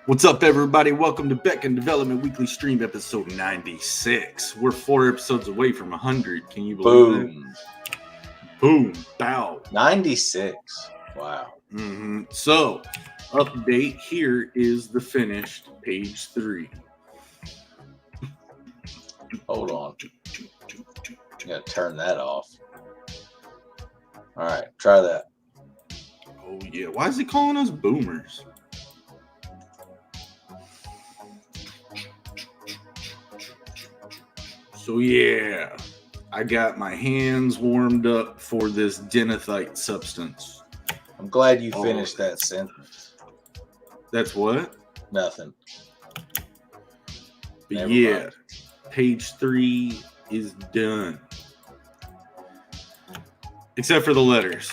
What's up, everybody? Welcome to BECKONED Development Weekly Stream, episode 96. We're 4 episodes away from 100. Can you believe Boom. that? Boom. Bow. 96. Wow. So, update. Here is the finished page 3. Hold on. You gotta turn that off. All right, try that. Oh, yeah. Why is he calling us boomers? So yeah, I got my hands warmed up for this denethite substance. I'm glad you finished that sentence. That's what? Nothing. But Never yeah, mind. page 3 is done. Except for the letters,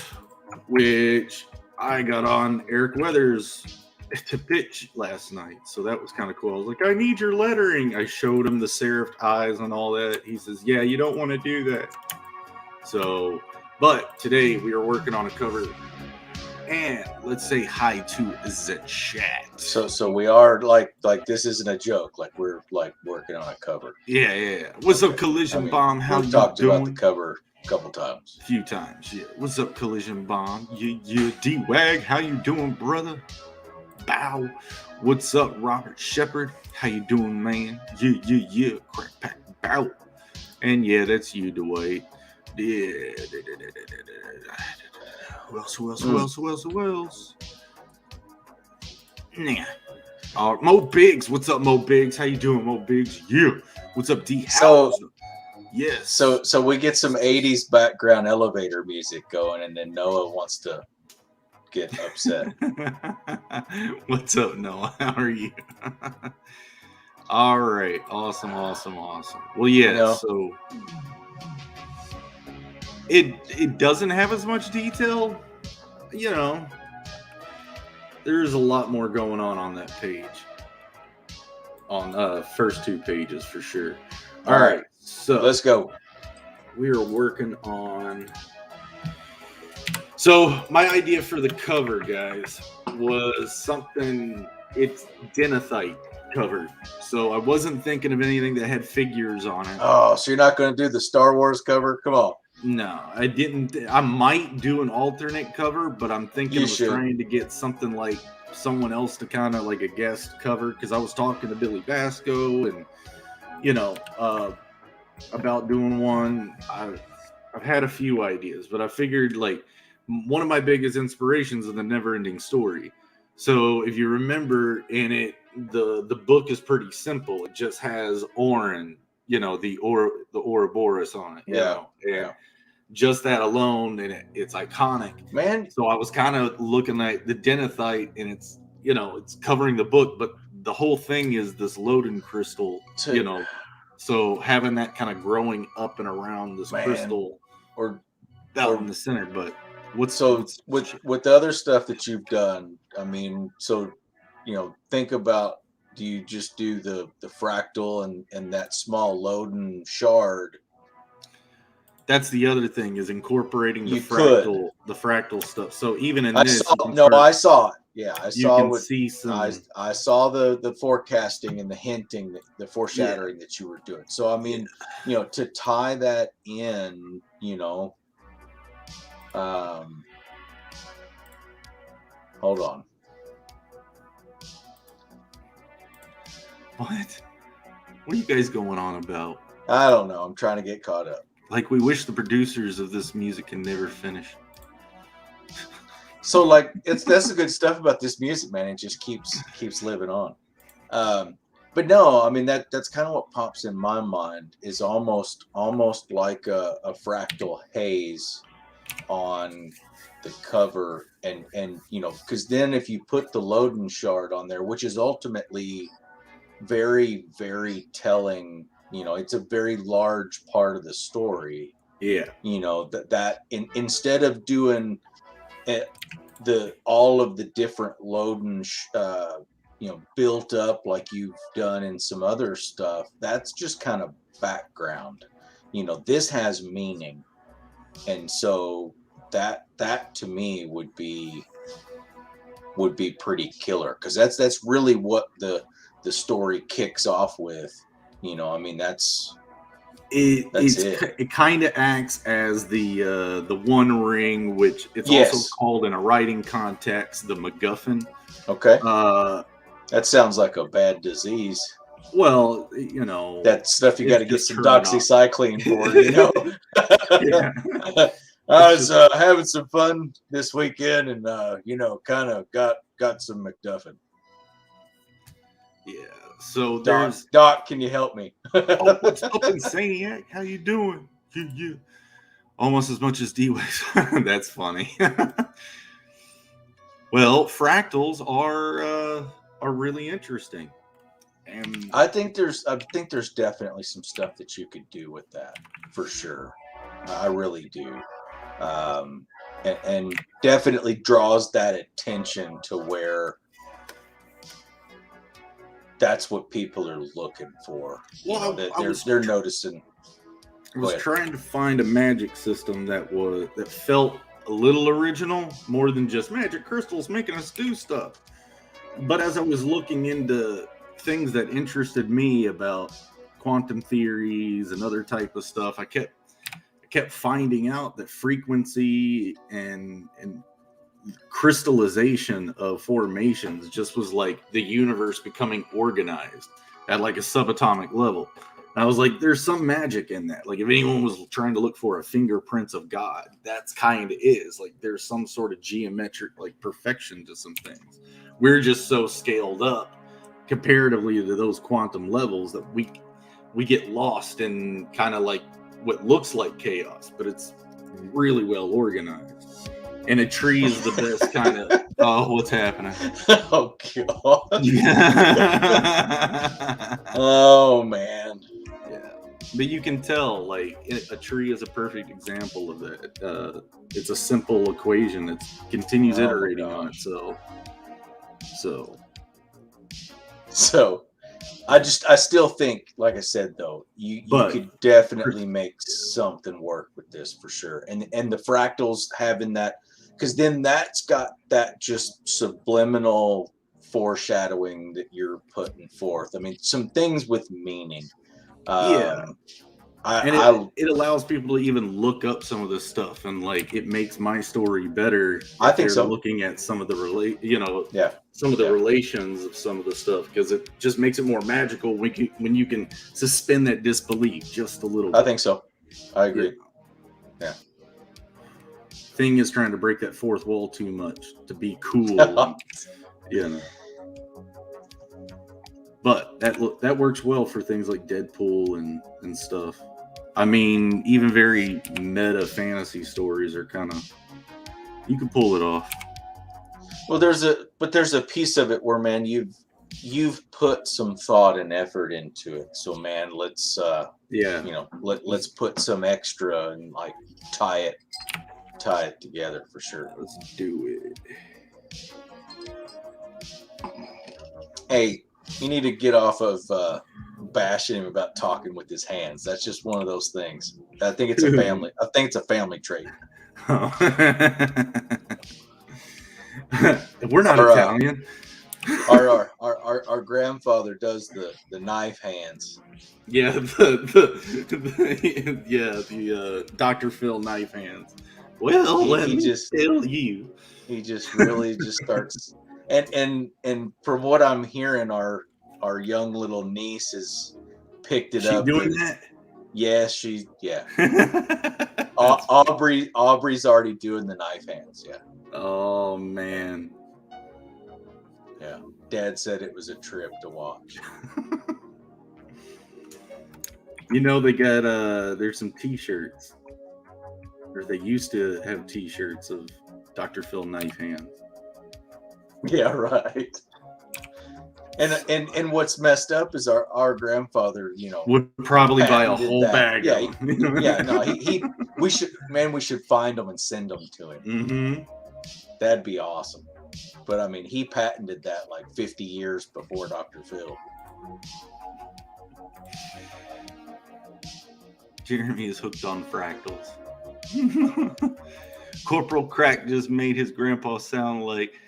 which I got on Eric Weathers to pitch last night. So that was kind of cool. I was like, I need your lettering. I showed him the serifed eyes and all that. He says, yeah, you don't want to do that. So, but today we are working on a cover. And let's say hi to the chat. So we are like this isn't a joke. Like we're like working on a cover. Yeah. What's up, Collision Bomb? How we've you talked doing? about the cover a couple times. A few times, yeah. What's up, Collision Bomb? You D-Wag, how you doing, brother? Bow. What's up, Robert Shepard? How you doing, man? Yeah. Crack pack bow. And yeah, that's you, Dwight. Yeah. Who else? Nah. Mo Biggs. What's up, Mo Biggs? How you doing, Mo Biggs? Yeah. What's up, D House? Yes. So we get some 80s background elevator music going, and then Noah wants to get upset. What's up, Noah? How are you? All right. Awesome. Well, yeah, so it doesn't have as much detail. You know, there's a lot more going on that page. On first 2 pages for sure. All right. So let's go. We are working on. So my idea for the cover, guys, was something. It's denethite covered. So I wasn't thinking of anything that had figures on it. Oh, so you're not going to do the Star Wars cover? Come on. No, I didn't. I might do an alternate cover, but I'm thinking of trying to get something like someone else to kind of like a guest cover, because I was talking to Billy Basco and about doing one. I've had a few ideas, but I figured like one of my biggest inspirations is the Never-Ending Story. So if you remember in it, the book is pretty simple. It just has Orin, the Ouroboros on it. Yeah. Just that alone, and it's iconic, man. So I was kind of looking at the denethite, and it's it's covering the book, but the whole thing is this Loden crystal, So having that kind of growing up and around this crystal, or out in the center. But with the other stuff that you've done, I mean, so think about, do you just do the fractal and that small Loden shard? That's the other thing, is incorporating the fractal stuff. So even in this, I saw it. Yeah, I saw. You can see some. I saw the forecasting and the hinting, the foreshadowing that you were doing. So I mean, to tie that in, hold on. What are you guys going on about? I don't know. I'm trying to get caught up. Like, we wish the producers of this music can never finish. So like that's the good stuff about this music, man. It just keeps living on. But no, I mean that's kind of what pops in my mind, is almost like a fractal haze on the cover, and because then if you put the Loden shard on there, which is ultimately very, very telling, it's a very large part of the story. Yeah. Instead of doing all of the different Loden built up like you've done in some other stuff, that's just kind of background. This has meaning, and so that to me would be would be pretty killer, because that's really what the story kicks off with. You know, I mean, that's it. It kind of acts as the One Ring, which it's also called in a writing context the MacGuffin. Okay. That sounds like a bad disease. Well, you know, that stuff you got to get some doxycycline for, you know. I was having some fun this weekend, and you know, kind of got some MacGuffin. Yeah. So Doc, can you help me? Oh, what's up, Insaniac? How you doing? Yeah. Almost as much as D-Ways. That's funny. Well, fractals are really interesting. And I think there's definitely some stuff that you could do with that, for sure. I really do. And definitely draws that attention to where that's what people are looking for. Well, they're noticing. I was trying to find a magic system that felt a little original, more than just magic crystals making us do stuff. But as I was looking into things that interested me about quantum theories and other type of stuff, I kept finding out that frequency and crystallization of formations just was like the universe becoming organized at like a subatomic level. And I was like, there's some magic in that. Like if anyone was trying to look for a fingerprints of God, that's kind of is like there's some sort of geometric like perfection to some things. We're just so scaled up comparatively to those quantum levels that we get lost in kind of like what looks like chaos, but it's really well organized. And a tree is the best kind of. Oh, what's happening? Oh God! Oh man! Yeah, but you can tell, like, a tree is a perfect example of that. It's a simple equation that continues iterating on itself. So, I still think, like I said, though, you could definitely make something work with this for sure, and the fractals having that. Because then that's got that just subliminal foreshadowing that you're putting forth. I mean, some things with meaning. It allows people to even look up some of this stuff, and like it makes my story better. I think so. Looking at some of the some of the relations of some of the stuff, because it just makes it more magical when you can suspend that disbelief just a little bit. I think so. I agree. Yeah. Thing is trying to break that fourth wall too much to be cool. But that works well for things like Deadpool and stuff. I mean, even very meta fantasy stories are kind of, you can pull it off. Well, there's a piece of it where, man, you've put some thought and effort into it. So, man, let's let's put some extra and like tie it together for sure. Let's do it. Hey, you need to get off of bashing him about talking with his hands. That's just one of those things. I think it's a family trait. Oh. We're not Italian. Our grandfather does the knife hands. Yeah, the Dr. Phil knife hands. Well, let me tell you. He just really just starts, and from what I'm hearing, our young little niece has picked it up. Doing that? Yeah, Aubrey's already doing the knife hands. Yeah. Oh man. Yeah. Dad said it was a trip to watch. You know, they got there's some T-shirts. Or they used to have T-shirts of Dr. Phil knife hands. Yeah, right. And what's messed up is our grandfather, would probably buy a whole bag. Yeah, no, we should find them and send them to him. Mm-hmm. That'd be awesome. But I mean, he patented that like 50 years before Dr. Phil. Jeremy is hooked on fractals. Corporal Crack just made his grandpa sound like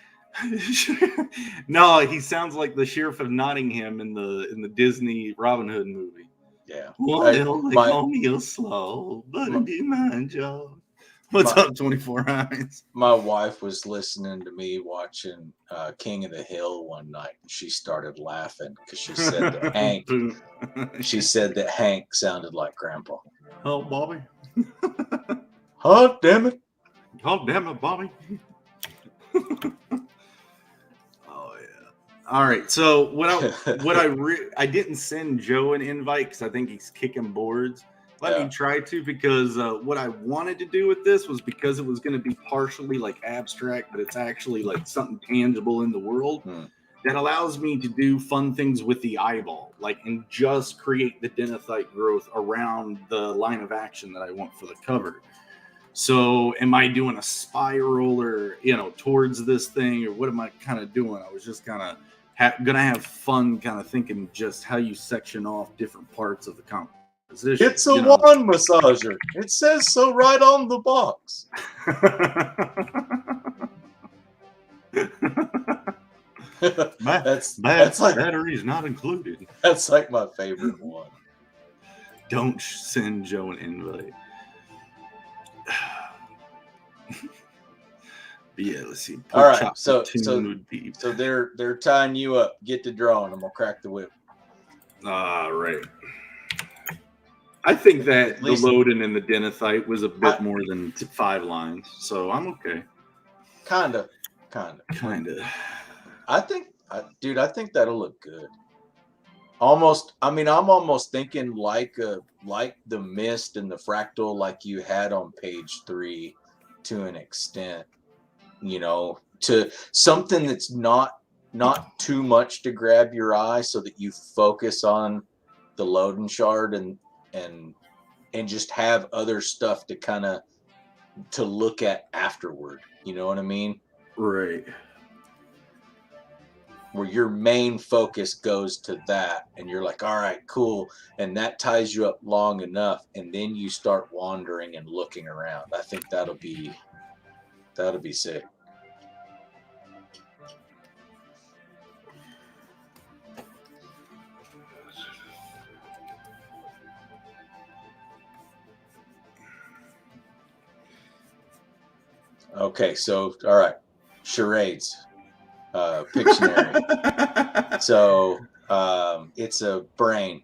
No, he sounds like the sheriff of Nottingham in the Disney Robin Hood movie. Yeah. Well, Hey, they call me a slow, but it be my job. What's up, 24 Hines? My wife was listening to me watching King of the Hill one night, and she started laughing because she said that Hank sounded like Grandpa. Oh, Bobby. Oh, damn it. Oh, damn it, Bobby. Oh, yeah. All right. So I didn't send Joe an invite because I think he's kicking boards. Let me try to, because what I wanted to do with this was, because it was going to be partially like abstract, but it's actually like something tangible in the world that allows me to do fun things with the eyeball, like, and just create the dendrite growth around the line of action that I want for the cover. So am I doing a spiral or, towards this thing, or what am I kind of doing? I was just kind of gonna have fun kind of thinking just how you section off different parts of the composition. It's a wand massager. It says so right on the box. That's like, batteries not included. That's like my favorite one. Don't send Joe an invite. Yeah, let's see. All right, so they're tying you up. Get to drawing. I'm gonna crack the whip. Right. I think that the loading and the dendrite was a bit more than 5 lines, so I'm okay. Kinda. I think that'll look good. Almost. I mean, I'm almost thinking like the mist and the fractal, like you had on page 3, to an extent. To something that's not too much to grab your eye, so that you focus on the loading shard and just have other stuff to kind of to look at afterward. You know what I mean? Right. Where your main focus goes to that, and you're like, all right, cool, and that ties you up long enough, and then you start wandering and looking around. I think that'll be sick. Okay, so all right, charades, Pictionary. So it's a brain.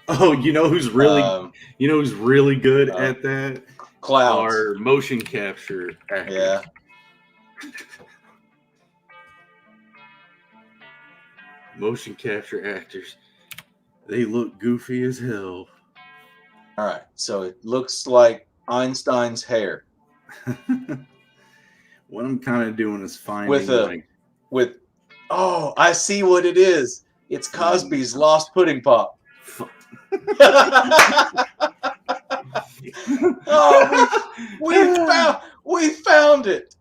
Oh, who's really good at that? Clouds. Our motion capture actors. Yeah. Motion capture actors. They look goofy as hell. All right, so it looks like Einstein's hair. What I'm kind of doing is finding I see what it is. It's Cosby's Lost Pudding Pop. We found it.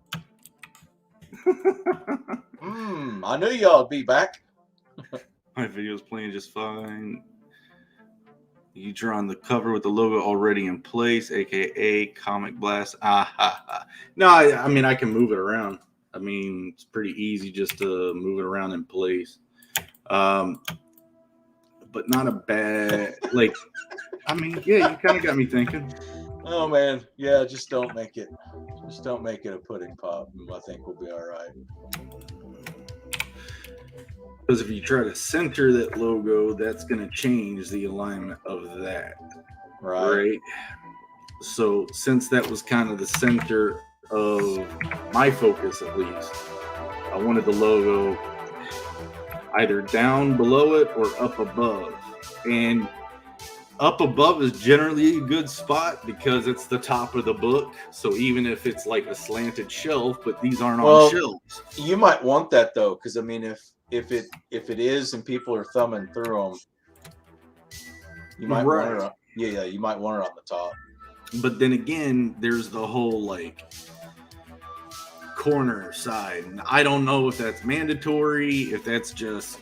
I knew y'all'd be back. My video's playing just fine. You draw on the cover with the logo already in place, aka Comic Blast. No, I mean, I can move it around. I mean, it's pretty easy just to move it around in place. But not a bad, I mean, yeah, you kind of got me thinking. Oh man, yeah, just don't make it a pudding pop, and I think we'll be all right. Because if you try to center that logo, that's going to change the alignment of that. Right? So since that was kind of the center of my focus, at least, I wanted the logo either down below it or up above. And up above is generally a good spot because it's the top of the book. So even if it's like a slanted shelf, but these aren't on shelves. You might want that though, because I mean, if it is and people are thumbing through them, you might want it. You might want it on the top. But then again, there's the whole corner side. And I don't know if that's mandatory, if that's just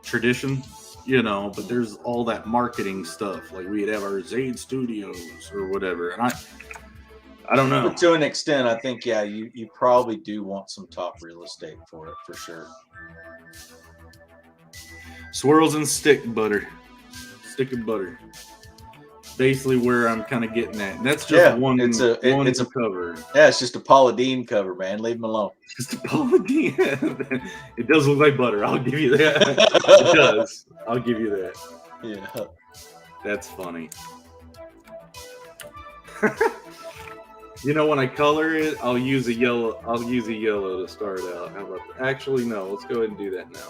tradition. But there's all that marketing stuff. Like we'd have our Zade Studios or whatever. And I don't know. But to an extent, I think, yeah, you probably do want some top real estate for it, for sure. Swirls and stick of butter. Basically where I'm kind of getting at. That's just one cover. Yeah, it's just a Paula Deen cover, man. Leave him alone. Just a Paula Deen. It does look like butter. I'll give you that. It does. I'll give you that. Yeah. That's funny. You know, when I color it, I'll use a yellow to start out. How about that? Actually, no. Let's go ahead and do that now.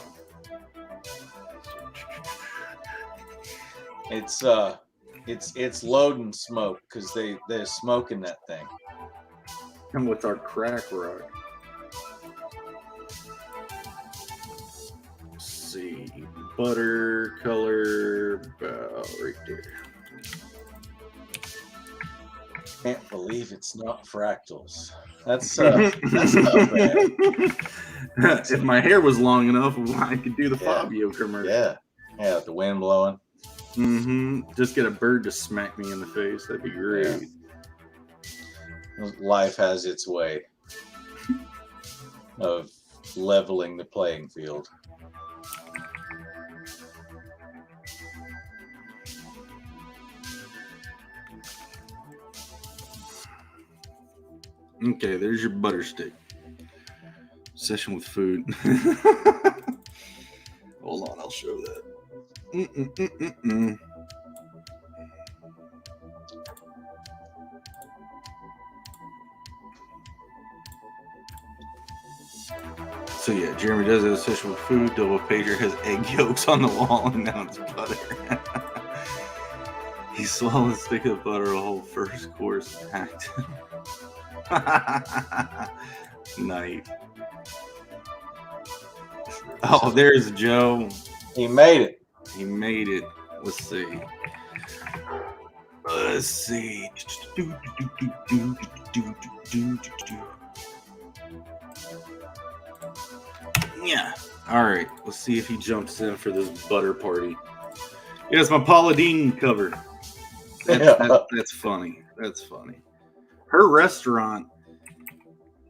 It's loading smoke because they're smoking that thing. And with our crack rock. Let's see. Butter color about right there. Can't believe it's not fractals. That's not bad. If my hair was long enough, I could do the Fabio commercial. Yeah, the wind blowing. Just get a bird to smack me in the face. That'd be great. Yeah. Life has its way of leveling the playing field. Okay, there's your butter stick. Session with food. Hold on, I'll show that. So yeah, Jeremy does have a session with food. Double pager has egg yolks on the wall, and now it's butter. He swallowed a stick of butter a whole first course packed. Nice. Oh, there's Joe. He made it. He made it. Let's see. Yeah. All right. Let's see if he jumps in for this butter party. Yeah, it's my Paula Deen cover. That's funny. That's funny. Her restaurant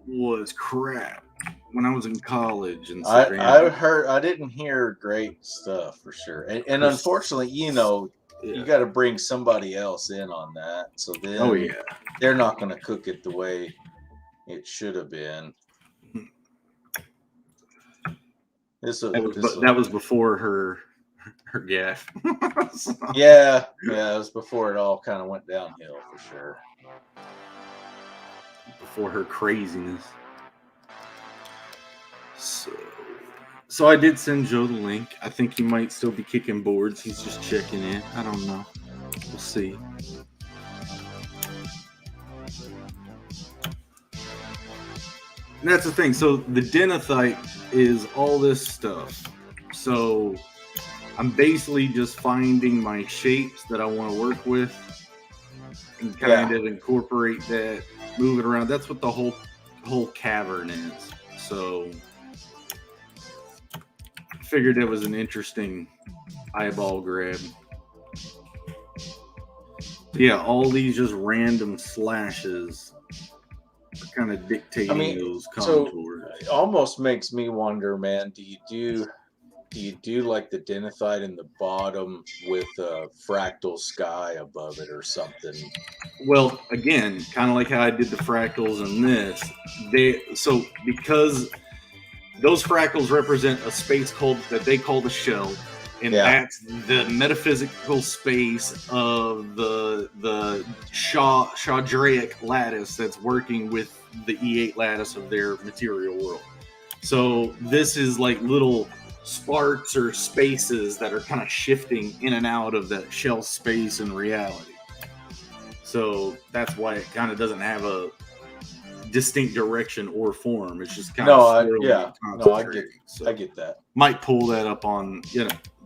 was crap when I was in college. And I didn't hear great stuff for sure. And unfortunately, you got to bring somebody else in on that. So then they're not going to cook it the way it should have been. That was before her gaff. Yeah, it was before it all kind of went downhill for sure. Before her craziness. So I did send Joe the link. I think he might still be kicking boards. He's just checking in. I don't know. We'll see. And that's the thing. So the Denathite is all this stuff. So I'm basically just finding my shapes that I want to work with and kind of incorporate that, move it around. That's what the whole cavern is. So I figured it was an interesting eyeball grab. Yeah, all these just random slashes are kind of dictating those contours. So it almost makes me wonder, man, do you do like the Denathite in the bottom with a fractal sky above it or something? Well, again, kind of like how I did the fractals in this. So because those fractals represent a space that they call the shell, and that's the metaphysical space of the Shawdraic lattice that's working with the E8 lattice of their material world. So this is like little sparks or spaces that are kind of shifting in and out of that shell space in reality. So that's why it kind of doesn't have a distinct direction or form. It's just kind of I get that. Might pull that up on,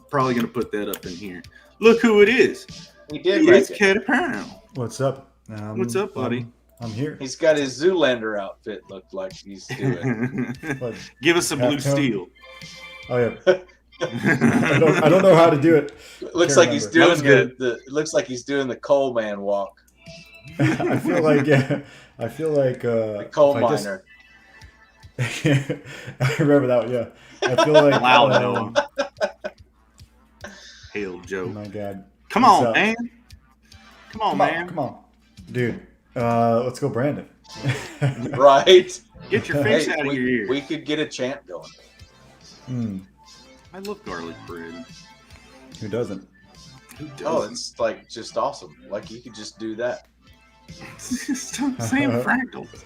probably going to put that up in here. Look who it is. We did. It's Caterpillar. What's up? What's up, buddy? I'm here. He's got his Zoolander outfit looked like he's doing. Give us a blue steel. Oh yeah. I don't know how to do it. Looks like he's doing looks like he's doing the Coleman walk. I feel like The coal if I just- miner. I remember that one. Yeah, I feel like Wow, Noah. Hail oh Joe. my god, Come What's on, up? man. Come on, man. Come on, dude. Let's go, Brandon. Right. Get your face out of we, your ear. we could get a chant going. I love garlic bread. Who doesn't? Who doesn't? Oh, it's like just awesome. Like you could just do that. Stop saying fractals.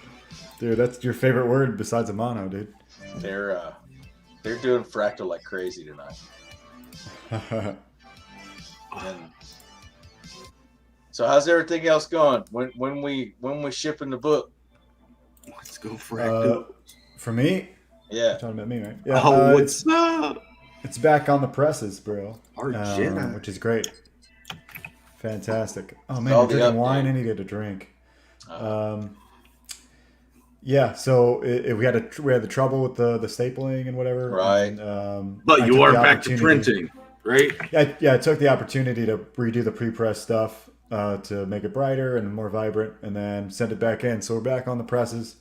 Dude, that's your favorite word besides a mono, dude. They're doing fractal like crazy tonight. And so how's everything else going? When we shipping the book? Let's go fractal. For me, Yeah. you're talking about me, right? Yeah. Oh, what's up? It's back on the presses, bro. Our Jedi. Which is great. Fantastic. Oh man, All you're the drinking wine. update. I needed a drink. Yeah, so we had the trouble with the stapling and whatever. Right. And, But I you took are the back to opportunity- printing, right? Yeah, I took the opportunity to redo the pre-press stuff to make it brighter and more vibrant, and then send it back in. So we're back on the presses.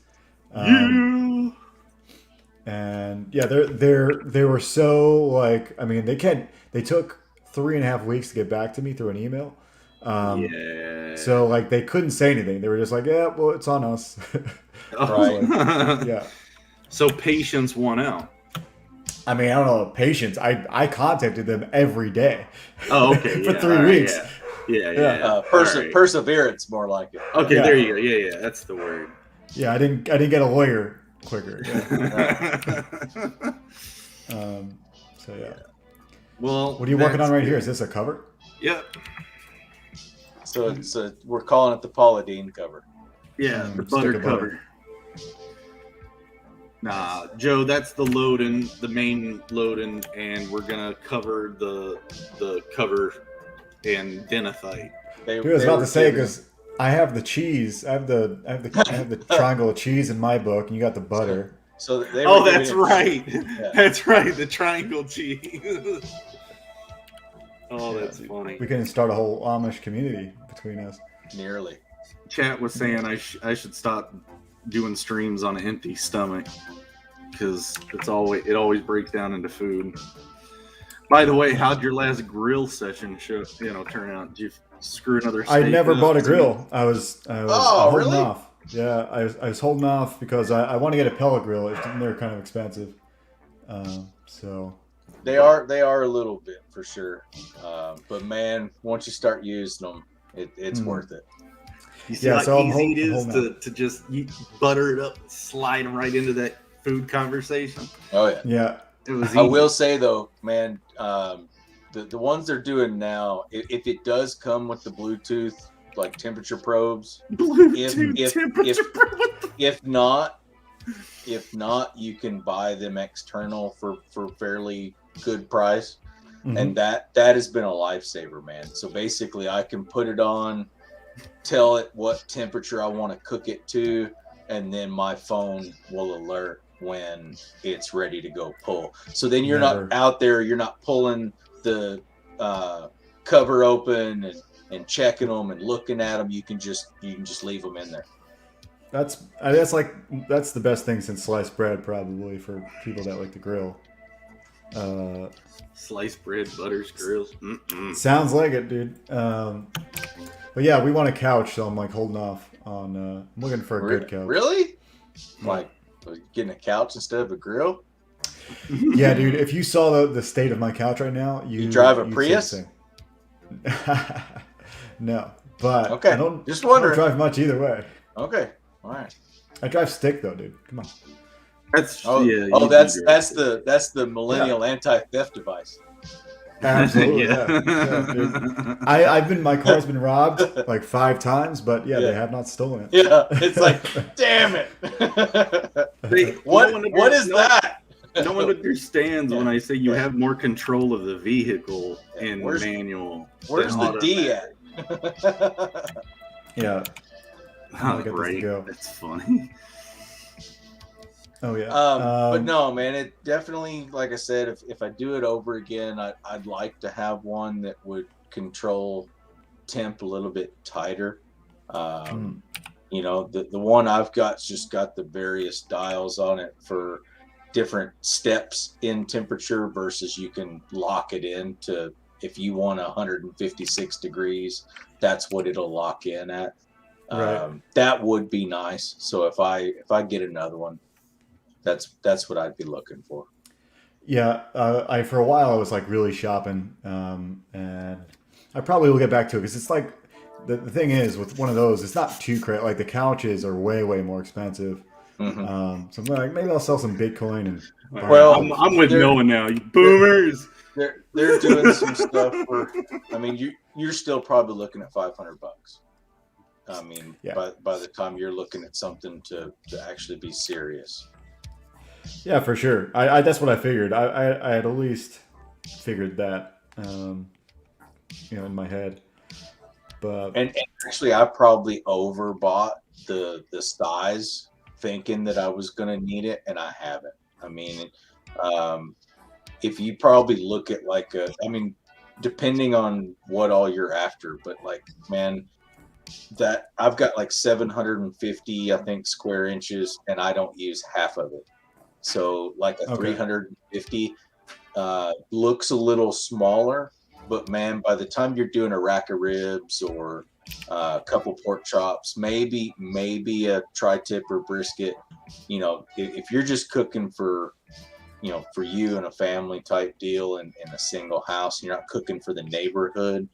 And yeah, they were so like, I mean, they took 3.5 weeks to get back to me through an email. Yeah. So like they couldn't say anything. They were just like, yeah, well, it's on us. Right. Yeah. So patience won out. I mean, I don't know, patience. I contacted them every day. Oh, okay. For yeah, 3 all right, weeks. Yeah. All right. Perseverance, more like it. Okay, Yeah. there you go. Yeah, that's the word. Yeah, I didn't get a lawyer quicker. Yeah. So yeah. Well, What are you working on right good. here? Is this a cover? Yep. So we're calling it the Paula Deen cover. Yeah, the Stick butter of butter. cover. Nah, Joe, that's the loading, the main loading, and we're gonna cover the cover and denethite. Dude, I was about to say because I have the cheese. I have the triangle of cheese in my book, and you got the butter. So they Oh, were that's giving it- right. Yeah. That's right. The triangle cheese. Oh, that's funny. We can start a whole Amish community between us. Nearly. Chat was saying I should stop doing streams on an empty stomach because it always breaks down into food. By the way, how'd your last grill session turn out? Did you screw another steak I never up? bought a grill. I was Oh, holding really? off. Yeah, I was holding off because I want to get a pellet grill. They're kind of expensive. So They are a little bit for sure. But man, once you start using them, it's worth it. You see Yeah, how so I'm easy it is holding to just butter it up, slide them right into that food conversation. Oh yeah. yeah, It was easy. I will say though, man, the ones they're doing now, if it does come with the Bluetooth like temperature probes, Bluetooth if- temperature. if not, you can buy them external for fairly good price. Mhm. And that has been a lifesaver, man. So basically I can put it on, tell it what temperature I want to cook it to, and then my phone will alert when it's ready to go pull. So then you're Never. not out there, you're not pulling the cover open and checking them and looking at them. You can just leave them in there. that's the best thing since sliced bread, probably for people that like to grill. Sliced bread, butters, grills. Mm-mm. Sounds like it, dude. But yeah, we want a couch, so I'm like holding off on. I'm looking for a good couch. Really? Like getting a couch instead of a grill? Yeah, dude. If you saw the state of my couch right now, You drive a you'd say Prius? the same. No, but Okay, I don't. just I don't wondering. drive much either way. Okay, all right. I drive stick though, dude. Come on. That's Oh, yeah. oh you that's do the millennial anti-theft device. Absolutely. Yeah. Yeah, dude. My car's been robbed like 5 times, but yeah, Yeah. they have not stolen it. Yeah, it's like, damn it. They- what no one what is no- that? No one understands when I say you have more control of the vehicle in Where's- manual. Where's than the D automatic. at? Yeah. Oh, Look at this right. go. That's funny. Oh yeah. But no, man, it definitely, like I said, if I do it over again, I'd like to have one that would control temp a little bit tighter. You know, the one I've got's just got the various dials on it for different steps in temperature versus you can lock it in to, if you want 156 degrees, that's what it'll lock in at. Right. That would be nice. So if I get another one, that's what I'd be looking for. Yeah, I for a while I was like really shopping, and I probably will get back to it because it's like the thing is with one of those, it's not too crazy. Like the couches are way more expensive. So I'm like, maybe I'll sell some Bitcoin and. Well, I'm with Noah now. You boomers. They're doing some stuff for. I mean, you're still probably looking at $500. I mean, by the time you're looking at something to actually be serious. Yeah, for sure. I that's what I figured. I had at least figured that, in my head. But and actually, I probably overbought the size, thinking that I was going to need it, and I haven't. I mean, if you probably look at depending on what all you're after, but like, man, that I've got like 750, I think, square inches, and I don't use half of it. So like a 350 looks a little smaller, but man, by the time you're doing a rack of ribs or a couple pork chops, maybe a tri-tip or brisket, you know, if you're just cooking for, you know, for you and a family type deal in a single house, you're not cooking for the neighborhood,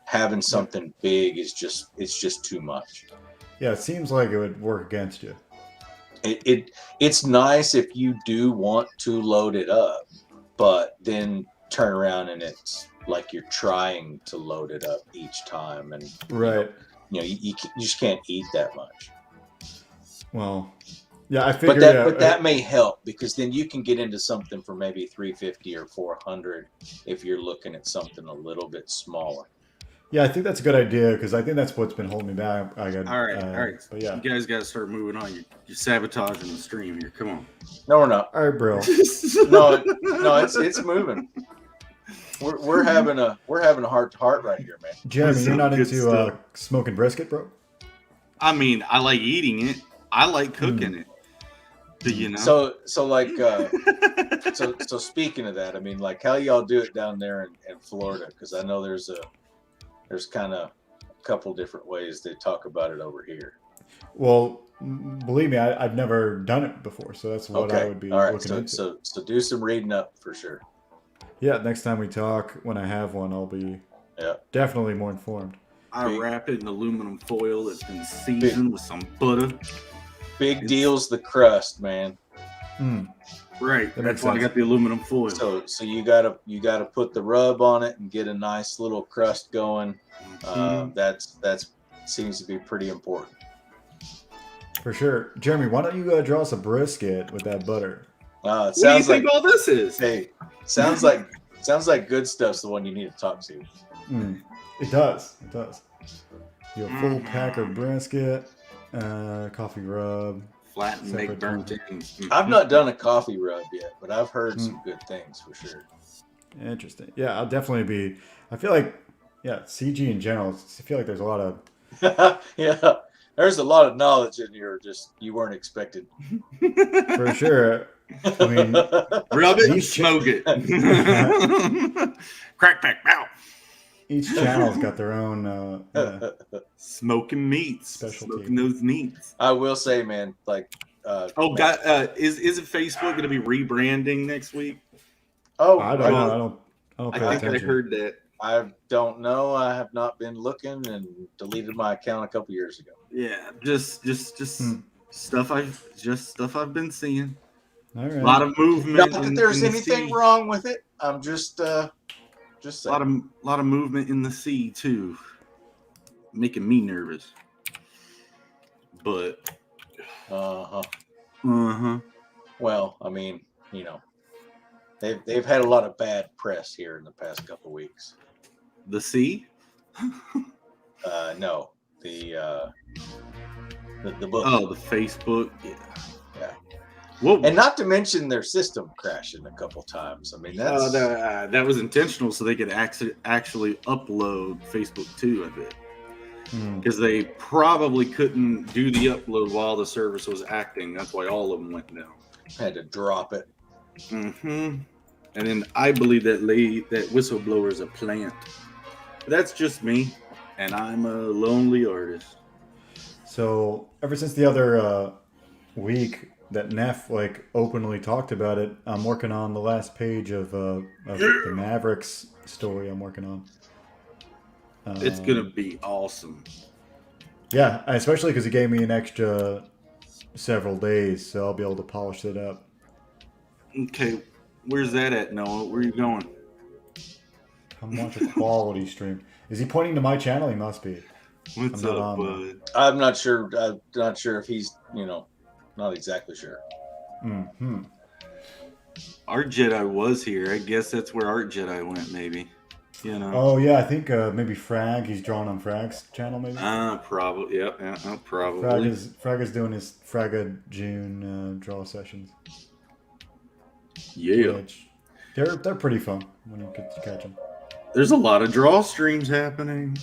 having something big is just too much. Yeah, it seems like it would work against you. It's nice if you do want to load it up, but then turn around and it's like you're trying to load it up each time, and you just can't eat that much. Well, yeah, I figured, but that may help because then you can get into something for maybe 350 or 400 if you're looking at something a little bit smaller. Yeah, I think that's a good idea because I think that's what's been holding me back. All right. But yeah, you guys got to start moving on. You're sabotaging the stream here. Come on. No, we're not. All right, bro. no, it's moving. We're having a heart to heart right here, man. Jeremy, you're not into smoking brisket, bro? I mean, I like eating it. I like cooking it. But, you know. So like so speaking of that, I mean, like, how y'all do it down there in Florida? Because I know there's kind of a couple different ways they talk about it over here. Well, believe me, I've never done it before, so that's what I would be looking into. So do some reading up for sure. Yeah, next time we talk, when I have one, I'll be definitely more informed. I wrap it in aluminum foil that's been seasoned with some butter. Big deal's the crust, man. Right. That's why I got the aluminum foil. So you gotta put the rub on it and get a nice little crust going. That's seems to be pretty important. For sure. Jeremy, why don't you draw us a brisket with that butter? What do you think all this is? Hey, sounds like good stuff's the one you need to talk to. It does. You a full pack of brisket, coffee rub. Flat and make burnt in. I've not done a coffee rub yet, but I've heard some good things for sure. Interesting. Yeah, I'll definitely be. I feel like, CG in general. I feel like there's a lot of. Yeah, there's a lot of knowledge in here. Just you weren't expecting. For sure. I mean, rub it and smoke it. Crack back, bow. Each channel's got their own smoking meats. Smoking those meats. I will say, man, like is it Facebook going to be rebranding next week? Oh, I don't know. I don't pay attention. I heard that. I don't know. I have not been looking and deleted my account a couple years ago. Yeah, just stuff I've been seeing. All right. A lot of movement. Not that there's anything wrong with it. I'm just saying. A lot of movement in the sea too, making me nervous. But well, I mean, you know, they've had a lot of bad press here in the past couple of weeks. The sea? No, the book. Oh, the Facebook. Yeah. Whoa. And not to mention their system crashing a couple times. I mean, that's that was intentional, so they could actually upload Facebook too. I bet. because they probably couldn't do the upload while the service was acting. That's why all of them went down. Had to drop it. And then I believe that whistleblower is a plant. But that's just me, and I'm a lonely artist. So ever since the other week that Neff like openly talked about it, I'm working on the last page of the Mavericks story. I'm working on. It's gonna be awesome. Yeah, especially because he gave me an extra several days, so I'll be able to polish it up. Okay, where's that at, Noah? Where are you going? I'm watching a quality stream. Is he pointing to my channel? He must be. What's up, bud? I'm not sure. I'm not sure if he's, not exactly sure. Mm-hmm. Art Jedi was here. I guess that's where Art Jedi went, maybe. Oh yeah, I think maybe Frag. He's drawn on Frag's channel, maybe. Probably. Yep. Yeah, probably. Frag is doing his Fraga June draw sessions. Yeah. Which they're pretty fun when you get to catch them. There's a lot of draw streams happening.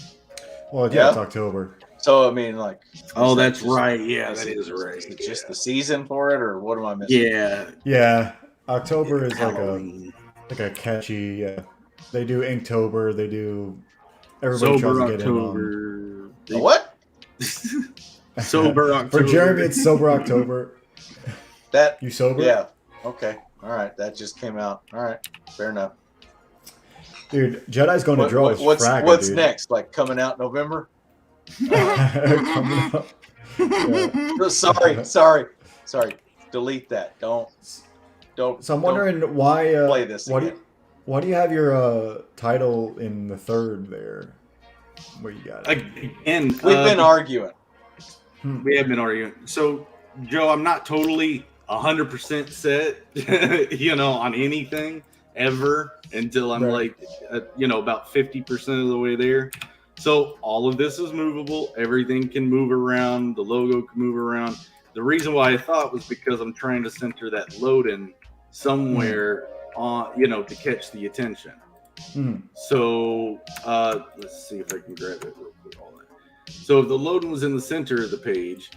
Well, yeah, it's October. So I mean, like. Oh, that's right. Yeah, that is right. Is it just the season for it, or what am I missing? Yeah. Yeah, October is Halloween. like a catchy. They do Inktober. They do. Everybody Sober tries to get October. A what? Sober October. For Jeremy, it's Sober October. That You sober? Yeah. Okay. All right. That just came out. All right. Fair enough. Dude, Jedi's going to draw his Fraga, what's dude. next? Like coming out November? Coming up. Yeah. Sorry. Delete that. Don't. So I'm wondering why. Play this again. Why do you have your title in the third there? Where you got it? Again, We've been arguing. We have been arguing. So, Joe, I'm not totally 100% set, on anything ever until I'm about 50% of the way there. So all of this is movable. Everything can move around. The logo can move around. The reason why I thought was because I'm trying to center that load in somewhere on, to catch the attention. So let's see if I can grab it real quick. All that. So if the loading was in the center of the page,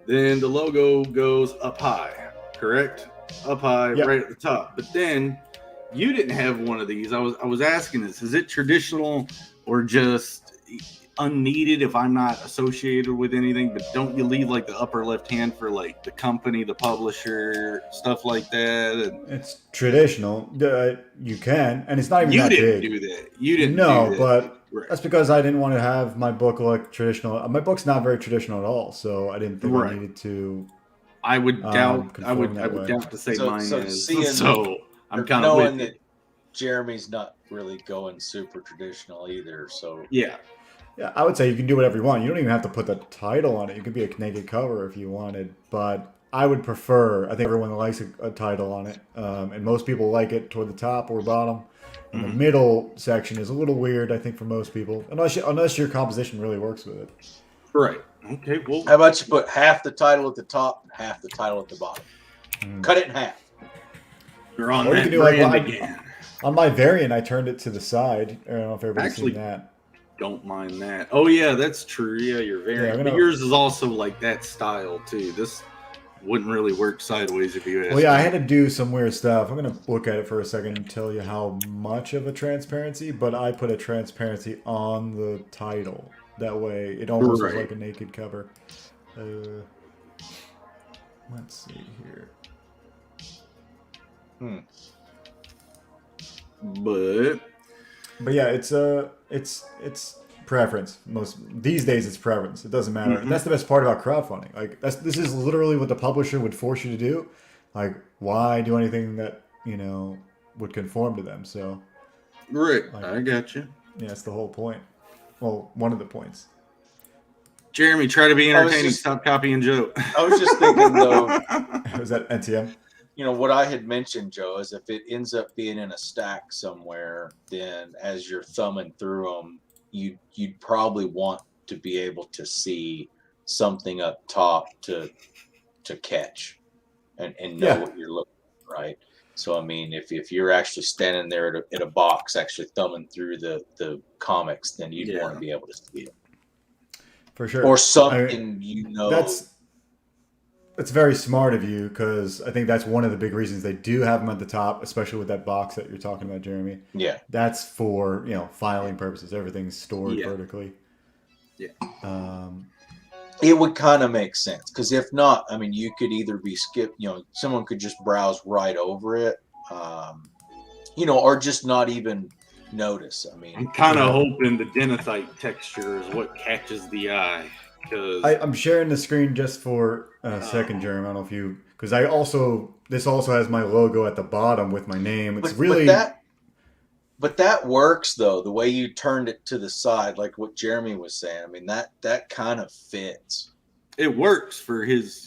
then the logo goes up high, correct? Up high, right at the top. But then you didn't have one of these. I was asking this: is it traditional or just unneeded if I'm not associated with anything? But don't you leave like the upper left hand for like the company, the publisher, stuff like that? And it's traditional. You can, and it's not even that big. You didn't do that. You didn't. No, do that. But right. That's because I didn't want to have my book look traditional. My book's not very traditional at all, so I didn't think I needed to. I would doubt. I would doubt to say mine is. So I'm kind of knowing that Jeremy's not really going super traditional either. So yeah, I would say you can do whatever you want. You don't even have to put the title on it. You could be a naked cover if you wanted, but I would prefer. I think everyone likes a title on it, and most people like it toward the top or bottom. And the middle section is a little weird, I think, for most people, unless your composition really works with it. Right. Okay. Well, how about you put half the title at the top and half the title at the bottom? Cut it in half. You're on that brand again. On my variant, I turned it to the side. I don't know if everybody's seen that. Don't mind that. Oh yeah, that's true. Yeah, your variant. But yours is also like that style too. This wouldn't really work sideways if you asked. Well, yeah, I had to do some weird stuff. I'm going to look at it for a second and tell you how much of a transparency, but I put a transparency on the title. That way, it almost looks like a naked cover. Let's see here. But yeah, it's preference. These days it's preference. It doesn't matter. And that's the best part about crowdfunding. Like this is literally what the publisher would force you to do. Like, why do anything that would conform to them? So right, I got you. Yeah, that's the whole point. Well, one of the points. Jeremy, try to be entertaining. Stop copying Joe. I was just thinking though. Was that NTM? What I had mentioned, Joe, is if it ends up being in a stack somewhere, then as you're thumbing through them, you'd probably want to be able to see something up top to catch and know what you're looking at, right? So I mean, if you're actually standing there at a box, actually thumbing through the comics, then you'd want to be able to see it. For sure. or something, you know. That's very smart of you, because I think that's one of the big reasons they do have them at the top, especially with that box that you're talking about, Jeremy. Yeah. That's for, filing purposes. Everything's stored vertically. Yeah. It would kind of make sense, because if not, I mean, you could either be skipped, someone could just browse right over it, or just not even notice. I mean, I'm kind of hoping the denethite texture is what catches the eye. I'm sharing the screen just for a second, Jeremy. I don't know if you, because this also has my logo at the bottom with my name. It's but that works though. The way you turned it to the side, like what Jeremy was saying. I mean, that kind of fits. It works for his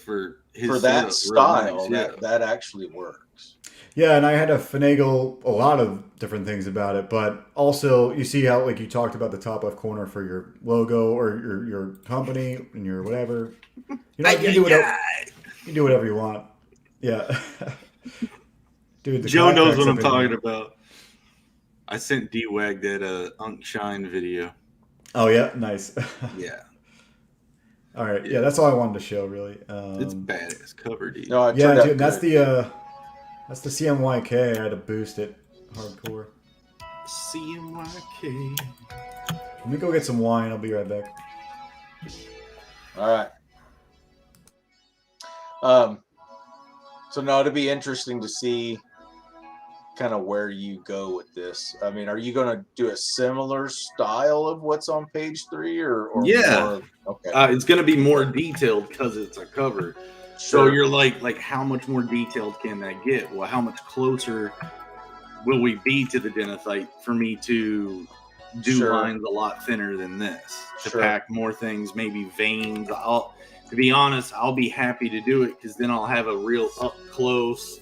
for that style. Nice, that actually works. Yeah, and I had to finagle a lot of different things about it, but also you see how, like, you talked about the top left corner for your logo or your company and your whatever. You can do whatever you want. Yeah. Dude, Joe knows what I'm talking about. I sent D-Wag that Unk Shine video. Oh yeah, nice. Yeah. All right. Yeah, that's all I wanted to show, really. It's badass cover, dude. No, dude, that's the CMYK. I had to boost it hardcore. CMYK. Let me go get some wine. I'll be right back. All right. So now it'll be interesting to see kind of where you go with this. I mean, are you going to do a similar style of what's on page 3 or yeah. More? Okay. It's going to be more detailed because it's a cover. Sure. So you're like, how much more detailed can that get? Well, how much closer will we be to the denethite for me to do lines a lot thinner than this? To pack more things, maybe veins. To be honest, I'll be happy to do it because then I'll have a real up close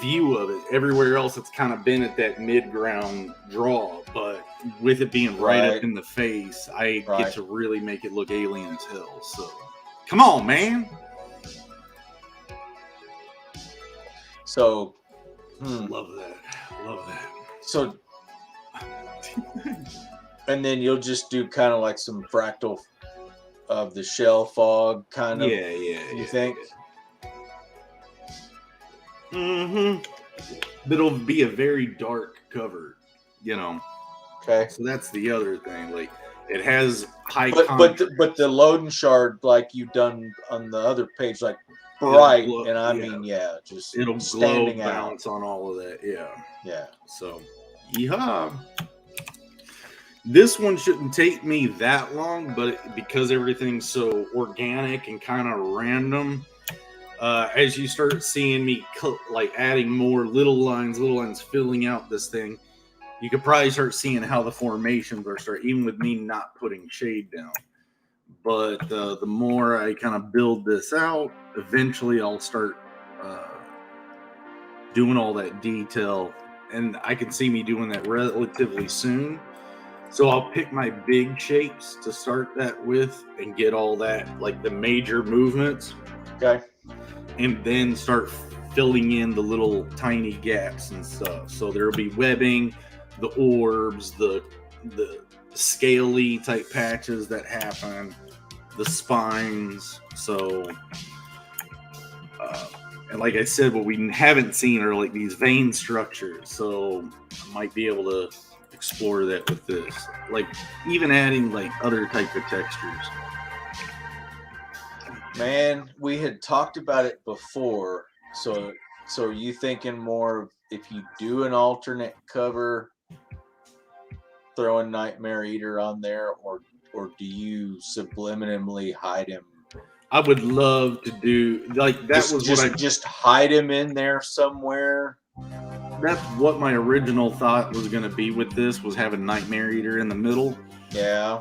view of it. Everywhere else, it's kind of been at that mid-ground draw, but with it being right up in the face, I get to really make it look alien as hell. So, come on, man. So, love that. So, and then you'll just do kind of like some fractal of the shell fog kind of. Yeah. You think? Mm-hmm. It'll be a very dark cover, Okay. So that's the other thing. Like, it has high but the loading shard, like you've done on the other page, like bright, and I mean, just it'll glow, bounce on all of that. Yeah. So, yeehaw. This one shouldn't take me that long, but because everything's so organic and kind of random, as you start seeing me like adding more little lines filling out this thing, you could probably start seeing how the formations are even with me not putting shade down. But the more I kind of build this out, eventually I'll start doing all that detail, and I can see me doing that relatively soon. So I'll pick my big shapes to start that with and get all that, like the major movements. Okay. And then start filling in the little tiny gaps and stuff. So there'll be webbing, the orbs, the scaly type patches that happen, the spines. So, and like I said, what we haven't seen are like these vein structures. So I might be able to explore that with this, like even adding like other type of textures. Man, we had talked about it before. So are you thinking more if you do an alternate cover, throwing Nightmare Eater on there, or do you subliminally hide him? I would love to do like that. Just hide him in there somewhere. That's what my original thought was going to be with this, was having Nightmare Eater in the middle. Yeah.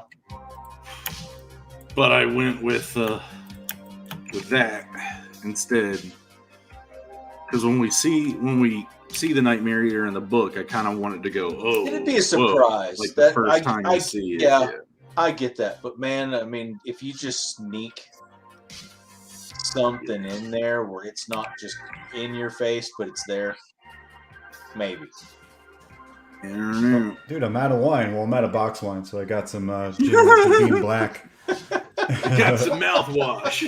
But I went with that instead, because when we see the Nightmare Eater in the book, I kind of wanted to go, it'd be a surprise, like the first time you see it. Yeah, I get that, but man, I mean, if you just sneak something in there where it's not just in your face, but it's there, maybe. I don't know. Dude, I'm out of wine. Well, I'm out of box wine, so I got some Jim Beam Black. I got some mouthwash.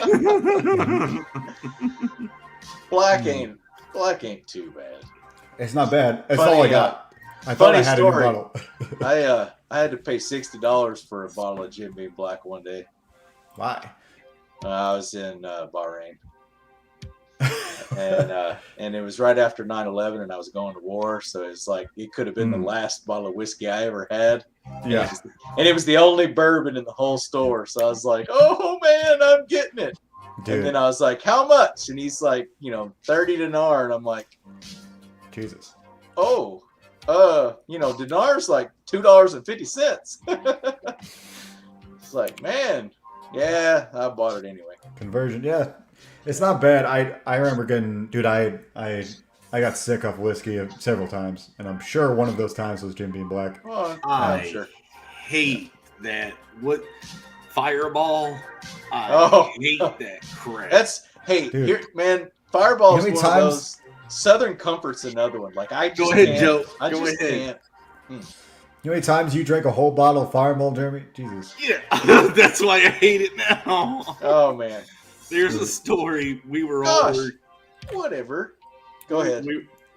Black ain't too bad. It's not bad. That's Funny, all I got. I thought I had a new story. bottle. I had to pay $60 for a bottle of Jim Beam Black one day. Why? I was in Bahrain. And it was right after 9/11, and I was going to war, so it's like it could have been the last bottle of whiskey I ever had. Yeah. And it was the only bourbon in the whole store, so I was like, "Oh man, I'm getting it." Dude. And then I was like, "How much?" And he's like, 30 dinar, and I'm like, Jesus. "Oh, dinar's like $2.50." It's like, man, yeah, I bought it anyway. Conversion, yeah. It's not bad. I remember getting, dude, I got sick off whiskey several times, and I'm sure one of those times was Jim Beam Black. Oh, I I'm sure. hate that. What? Fireball? I hate that crap. Hey, Dude. here, man, Fireball's You know one how many of those. Southern Comfort's another one. Like, I just Go ahead, can't. Joe. I Go just ahead. can't. You know how many times you drank a whole bottle of Fireball, Jeremy? Jesus. Yeah, that's why I hate it now. Oh man. There's a story. We were Gosh. all Whatever. Go ahead.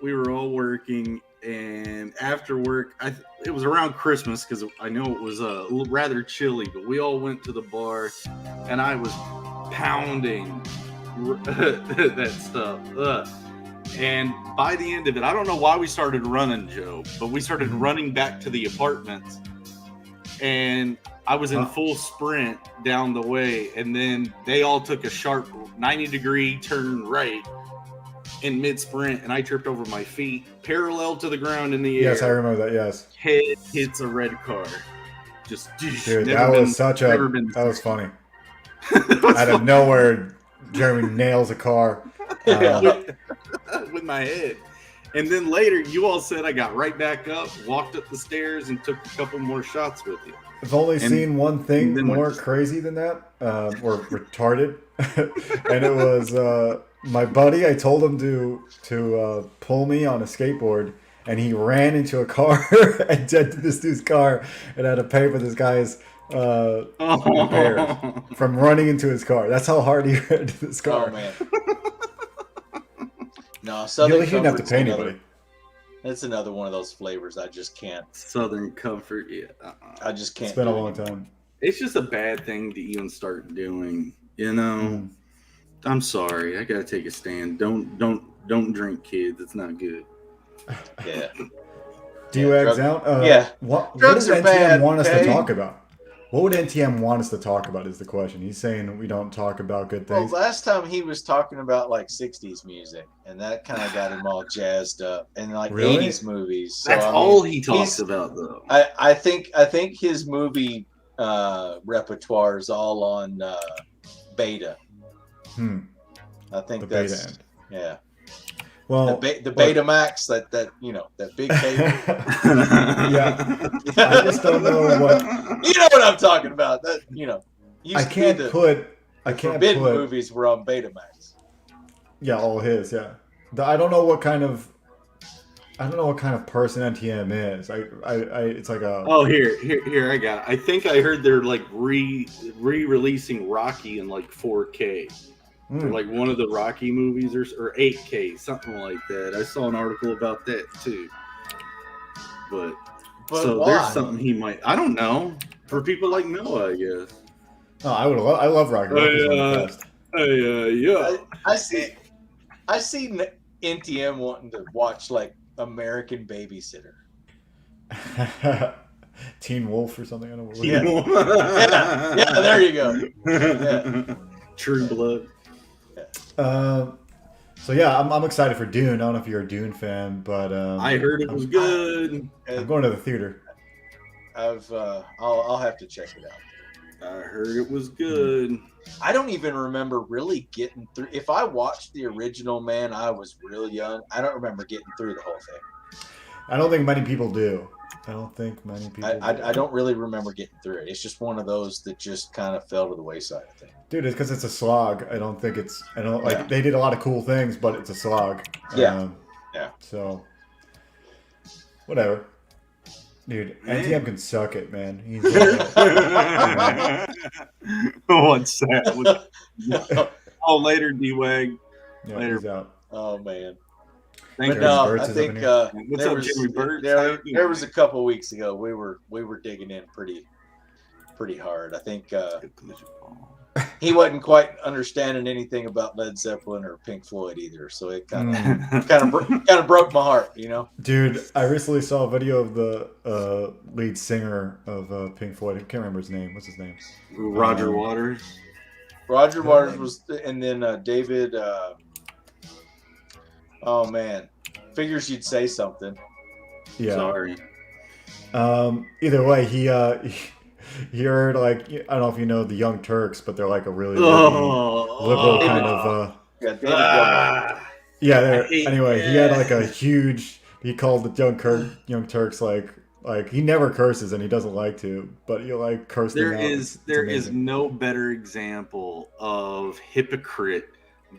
We were all working, and after work, it was around Christmas because I know it was rather chilly. But we all went to the bar, and I was pounding that stuff. Ugh. And by the end of it, I don't know why we started running, Joe, but we started running back to the apartments, and I was in full sprint down the way, and then they all took a sharp 90-degree turn right in mid-sprint, and I tripped over my feet, parallel to the ground in the air. Yes, I remember that, yes. Head hits a red car. Just, Dude, that was funny. Out of nowhere, Jeremy nails a car. With my head. And then later, you all said I got right back up, walked up the stairs, and took a couple more shots with you. I've only seen one thing more crazy than that, or retarded, and it was my buddy. I told him to pull me on a skateboard, and he ran into a car and dented this dude's car, and I had to pay for this guy's repairs from running into his car. That's how hard he ran into this car. Oh man. No, Southern He didn't have to Comfort's pay anybody. That's another one of those flavors I just can't. Southern Comfort, yeah. I just can't. It's been a long time. It's just a bad thing to even start doing. I'm sorry. I gotta take a stand. Don't drink, kids. It's not good. Yeah. Do you eggs out? What Drugs does are NTM bad, want us to okay? talk about? What would NTM want us to talk about is the question. He's saying we don't talk about good Well, things. last time he was talking about like 60s music, and that kind of got him all jazzed up, and like Really? 80s movies. So, That's I mean, all he talks about, though. I think his movie repertoire is all on Beta. I think The that's beta end. yeah. Well, The Betamax, that big cable. yeah. I just don't know what. You know what I'm talking about. That I can't put. Forbidden movies were on Betamax. Yeah, all his. Yeah, I don't know what kind of. I don't know what kind of person NTM is. It's like a. Oh, here, I got it. I think I heard they're like re-releasing Rocky in like 4K. Or like one of the Rocky movies or 8K, something like that. I saw an article about that too. But so why? there's something he might. I don't know. For people like Noah, I guess. Oh, I love Rocky. Rocky's one of the best. Yeah. I see NTM wanting to watch like American Babysitter. Teen Wolf or something. I don't know. Yeah, there you go. Yeah. True Blood. So yeah, I'm excited for Dune. I don't know if you're a Dune fan, but I heard it was good. I'm going to the theater. I'll have to check it out. I heard it was good. I don't even remember really getting through. If I watched the original, man, I was real young. I don't remember getting through the whole thing. I don't think many people do. I don't really remember getting through it. It's just one of those that just kind of fell to the wayside, I think. Dude, it's because it's a slog. They did a lot of cool things, but it's a slog. Yeah. So, whatever. Dude, Man. NTM can suck it, man. He's What's that? Oh, later, D-Wag. yeah, Later. he's out. Oh man. Thank But you. no, Burt's I is up in think here. What's there up, was Jimmy Burt's? How you there doing, was a man? couple weeks ago we were digging in pretty hard. I think he wasn't quite understanding anything about Led Zeppelin or Pink Floyd either, so it kind of broke my heart, you know. Dude, I recently saw a video of the lead singer of Pink Floyd. I can't remember his name. What's his name? Roger Waters. Roger Waters was, and then David. Oh man, figures you'd say something. Yeah. Sorry. Either way, he heard, like, I don't know if you know the Young Turks, but they're like a really liberal kind of. Yeah, David Gilmour. Yeah. Anyway, he had like a huge. He called the Young Turks like he never curses and he doesn't like to, but he like cursed them out. There is no better example of hypocrite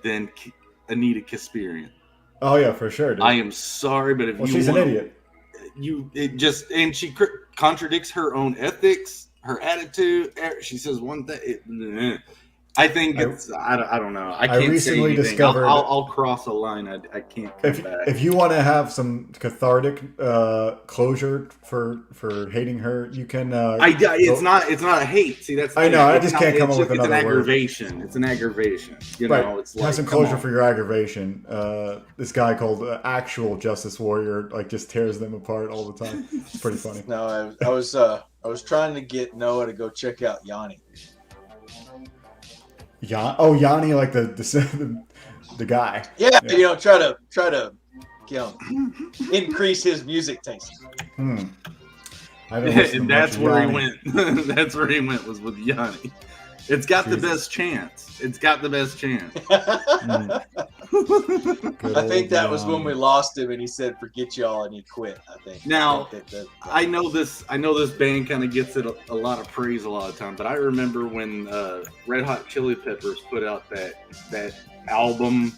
than Anita Kasparian. Oh yeah, for sure, dude. I am sorry, but if she's an idiot. And she contradicts her own ethics, her attitude. She says one thing. I think it's. I don't know. I can't recently say anything. discovered. I'll cross a line. I can't. If you want to have some cathartic closure for hating her, you can. It's not a hate. See, that's. I know. I just can't come up with another word. It's an aggravation. It's an aggravation. You know, it's like have some closure for your aggravation. This guy called Actual Justice Warrior like just tears them apart all the time. It's pretty funny. No, I was trying to get Noah to go check out Yanni. Yanni, like the guy. Yeah, you know, try to increase his music taste. And that's where he went. That's where he went, was with Yanni. It's got the best chance. It's got the best chance. I think that was when we lost him, and he said, "Forget y'all," and he quit. I think. Now, I know this band kind of gets it a lot of praise a lot of time, but I remember when Red Hot Chili Peppers put out that album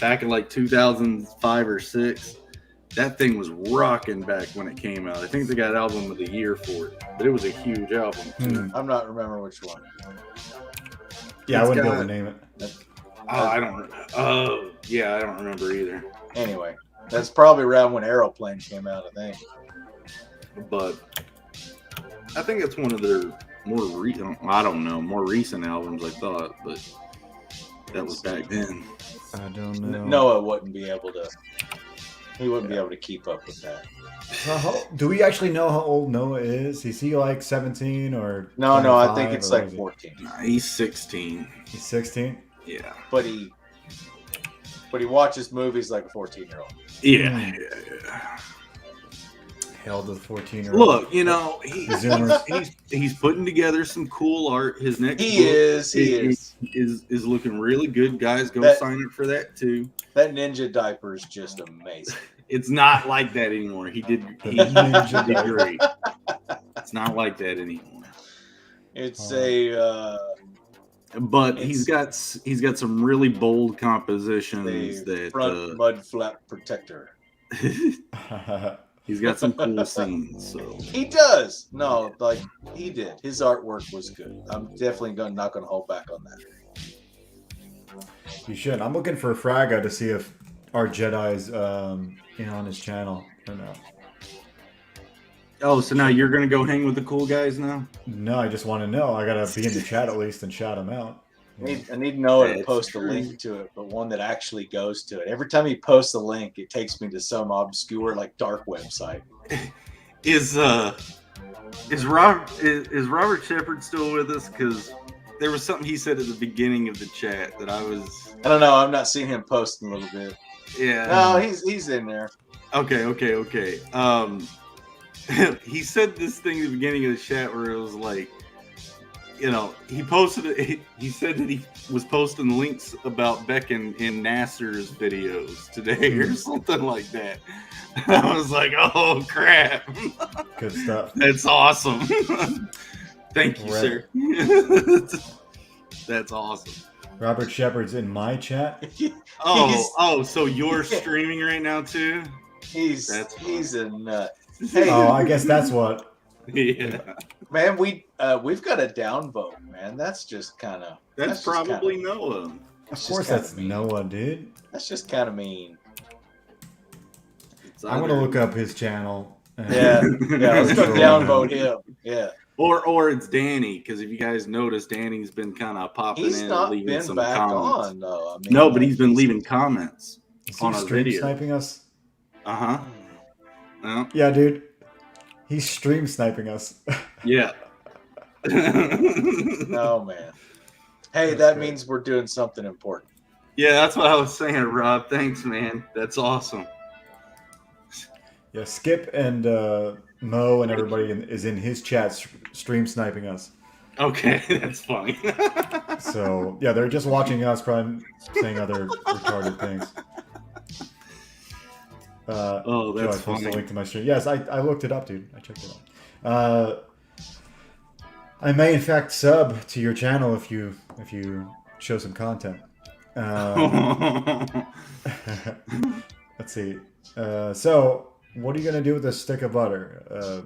back in like 2005 or 6. That thing was rocking back when it came out. I think they got Album of the Year for it, but it was a huge album too. I'm not remembering which one. Yeah, I wouldn't be able to name it. I don't. I don't remember either. Anyway, that's probably around when Aeroplane came out, I think. But I think it's one of their more recent albums. I thought, but that was back then. I don't know. Noah wouldn't be able to. He wouldn't be able to keep up with that. Do we actually know how old Noah is? Is he like 17 or? No, I think it's like 14. Nah, he's 16. He's 16. Yeah, but he watches movies like a 14-year-old. Yeah. Hell to the 14-year-old. Look, you know, he's putting together some cool art. His next book is looking really good. Guys, go sign up for that too. That ninja diaper is just amazing. It's not like that anymore. He did great. It's not like that anymore. It's but he's got some really bold compositions that front mud flap protector. He's got some cool scenes. So he does. No, like he did. His artwork was good. I'm definitely not gonna hold back on that. You should. I'm looking for Fraga to see if our Jedi's on his channel or not. Oh, so now you're gonna go hang with the cool guys now? No, I just want to know. I gotta be in the chat at least and shout him out. I need Noah to post a link to it, but one that actually goes to it. Every time he posts a link, it takes me to some obscure, like, dark website. Is Robert Shepard still with us? Because there was something he said at the beginning of the chat that I don't know. I've not seen him post in a little bit. Yeah. No, he's in there. Okay. He said this thing at the beginning of the chat where it was like, you know, he said that he was posting links about Beckon in Nasser's videos today or something like that. I was like, oh crap. Good stuff. That's awesome. Thank you, sir. That's awesome. Robert Shepard's in my chat. So you're streaming right now too? He's a nut. Hey, Oh, I guess that's what. Yeah. man, we've got a downvote, man. That's just kind of. That's probably Noah. Of course, that's Noah, dude. That's just kind of mean. I'm gonna look up his channel. Yeah, let's go downvote him. Yeah. Or it's Danny, because if you guys notice, Danny's been kind of popping He's in not and leaving been some back comments. on though. I mean, No, but he's been leaving comments Is on he our stream video. sniping us? Uh-huh. No. Yeah, dude. He's stream sniping us. Yeah. Oh man. Hey, that means we're doing something important. Yeah, that's what I was saying, Rob. Thanks, man. That's awesome. Yeah, Skip and Mo and everybody is in his chat stream sniping us. Okay, that's funny. So yeah, they're just watching us, probably saying other retarded things. Oh, Joe, that's I posted funny. a link to my stream. Yes, I looked it up, dude. I checked it out. I may in fact sub to your channel if you show some content. Let's see. So, what are you gonna do with this stick of butter?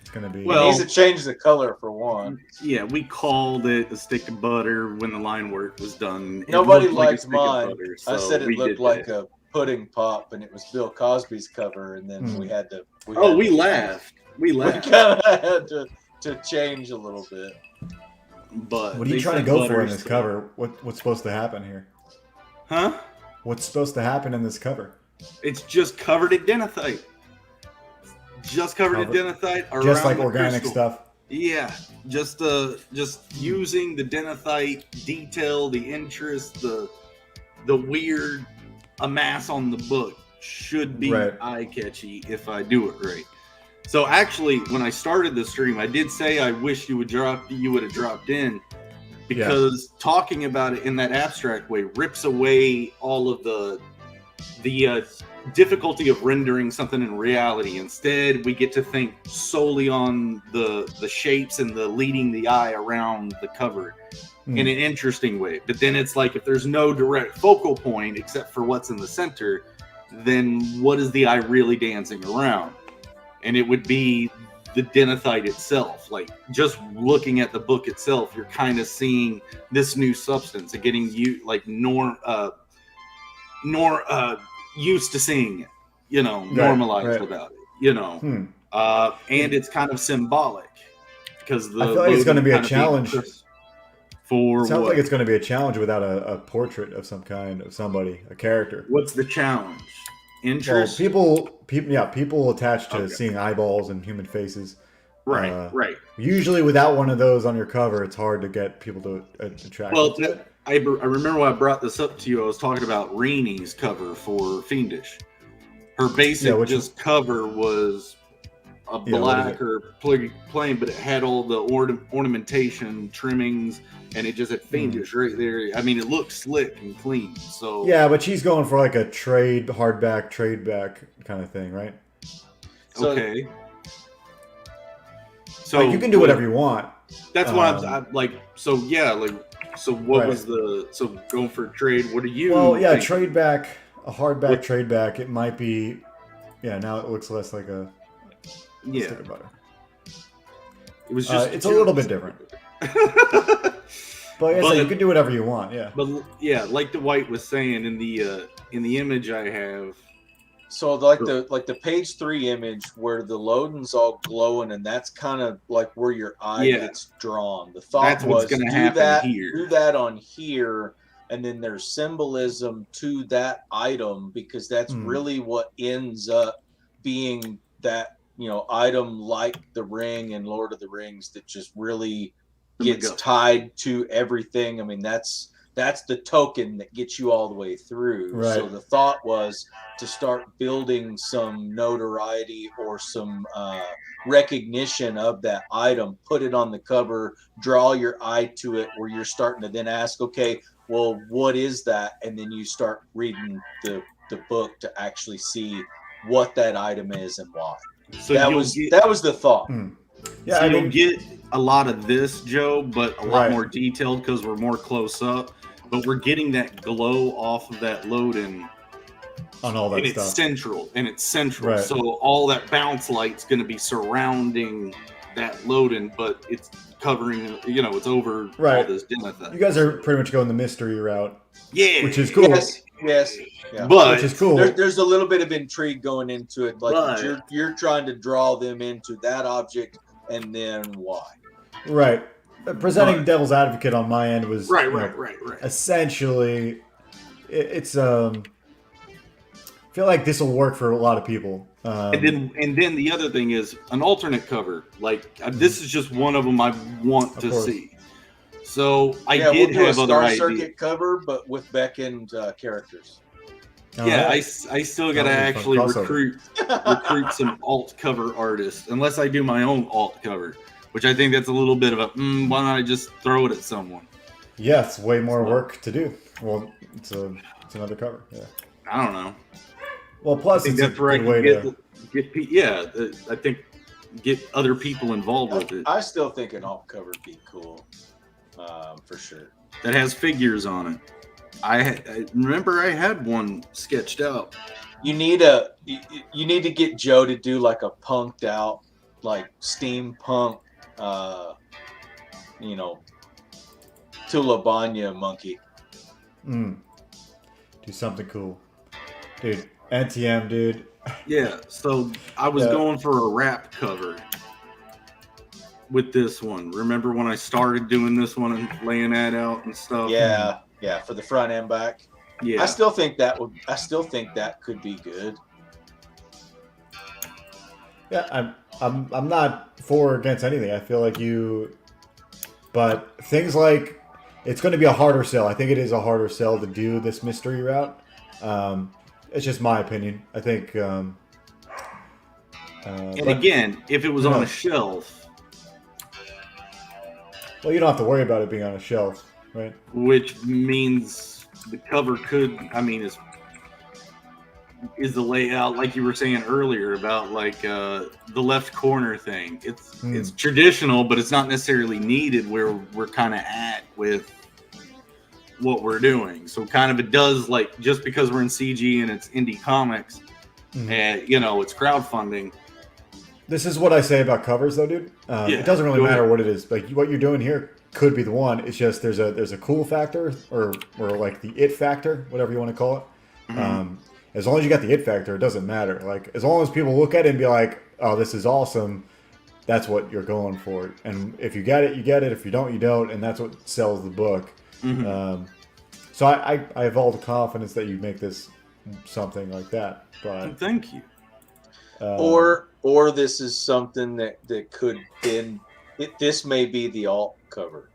It's gonna be. Well- He needs to change the color for one. Yeah, we called it a stick of butter when the line work was done. It Nobody looked like a liked stick of mine. butter, I so said it we looked did like that. a pudding pop, and it was Bill Cosby's cover, and then we had to. We had to- laughed. We We laughed. kind of had to change a little bit. But What are you they trying to said go for butter, in this so- cover? What's supposed to happen here? Huh? What's supposed to happen in this cover? It's just covered in denethite. Just covered in denethite around Just like the organic crystal. stuff. Yeah, just using the denethite detail, the interest, the weird amass on the book should be Right. eye catchy if I do it right. So actually, when I started the stream, I did say I wish you would have dropped in, because talking about it in that abstract way rips away all of the difficulty of rendering something in reality. Instead, we get to think solely on the shapes and the leading the eye around the cover in an interesting way. But then it's like, if there's no direct focal point except for what's in the center, then what is the eye really dancing around? And it would be the denethite itself. Like, just looking at the book itself, you're kind of seeing this new substance and getting used to seeing it, normalized about it, and it's kind of symbolic because I feel like it's going to be a kind of challenge. For Sounds what? like it's going to be a challenge without a portrait of some kind of somebody, a character. What's the challenge? Well, Interest, people attached to Okay. seeing eyeballs and human faces. right? Usually, without one of those on your cover, it's hard to get people to attract. Well, to it. I remember when I brought this up to you. I was talking about Rainie's cover for Fiendish. Her basic cover was a black or plain, but it had all the ornamentation, trimmings, and it just had Fiendish right there. I mean, it looked slick and clean. So Yeah, but she's going for like a hardback, trade back kind of thing, right? So, okay. So Like, you can do whatever you want. That's what I'm like. So yeah, like. So what Right. was going for trade? What are you? Well, yeah, thinking? trade back, a hardback trade back. It might be, now it looks less like a stick of butter. It was just. It's a little bit different. But yeah, so you can do whatever you want. Yeah. But yeah, like the White was saying in the image I have. So like the page 3 image where the loading's all glowing, and that's kind of like where your eye gets drawn. The thought That's what's was gonna happen here. do that on here, and then there's symbolism to that item, because that's really what ends up being that item, like the ring and Lord of the Rings, that just really gets tied to everything. I mean, that's the token that gets you all the way through. Right. So the thought was to start building some notoriety or some recognition of that item, put it on the cover, draw your eye to it, where you're starting to then ask, okay, well, what is that? And then you start reading the book to actually see what that item is and why. So that was the thought. Yeah, so you'll get a lot of this, Joe, but a lot Right. more detailed because we're more close up. But we're getting that glow off of that load-in on all that and stuff. It's central. Right. So all that bounce light's going to be surrounding that loading, but it's covering, it's over Right. all this dim effect. You guys are pretty much going the mystery route. Yeah. Which is cool. Yes. Yeah. But which is cool. There's a little bit of intrigue going into it. Like But- you're trying to draw them into that object and then why. Right. Presenting But- devil's advocate on my end was Right. essentially it's I feel like this will work for a lot of people. And then the other thing is an alternate cover. Like this is just one of them I want to course. see. So I We'll did do a have other Star ideas. Circuit cover, but with beckoned characters. Yeah, Alright. I still got to That'll be actually fun crossover. recruit some alt cover artists, unless I do my own alt cover, which I think that's a little bit of a why don't I just throw it at someone? Yeah, it's way more work to do. Well, it's another cover. Yeah. I don't know. Well, I plus think it's a that's where I good can way to. I think get other people involved with it I still think an alt cover would be cool, for sure. that has figures on it. I remember I had one sketched out. You need to get Joe to do like a punked out, like steampunk, Tulabanya monkey. Do something cool, dude. NTM, dude. Yeah, so I was Yeah. going for a wrap cover with this one. Remember when I started doing this one and laying that out and stuff? Yeah, for the front and back. Yeah. I still think that could be good. Yeah, I'm not for or against anything. I feel like but things like it's going to be a harder sell. I think it is a harder sell to do this mystery route. It's just my opinion. I think. And but- again, if it was on a shelf, well, you don't have to worry about it being on a shelf, right? which means the cover is the layout like you were saying earlier about like the left corner thing. It's traditional, but it's not necessarily needed where we're kind of at with what we're doing. So kind of it does, like, just because we're in CG and it's indie comics and it's crowdfunding. This is what I say about covers, though, dude. It doesn't really matter what it is. Like what you're doing here could be the one. It's just there's a cool factor or like the it factor, whatever you want to call it. As long as you got the it factor, it doesn't matter. Like as long as people look at it and be like, "Oh, this is awesome," that's what you're going for. And if you get it, you get it. If you don't, you don't. And that's what sells the book. So I have all the confidence that you make this something like that. But Thank you. Or this is something that could then this may be the alt cover.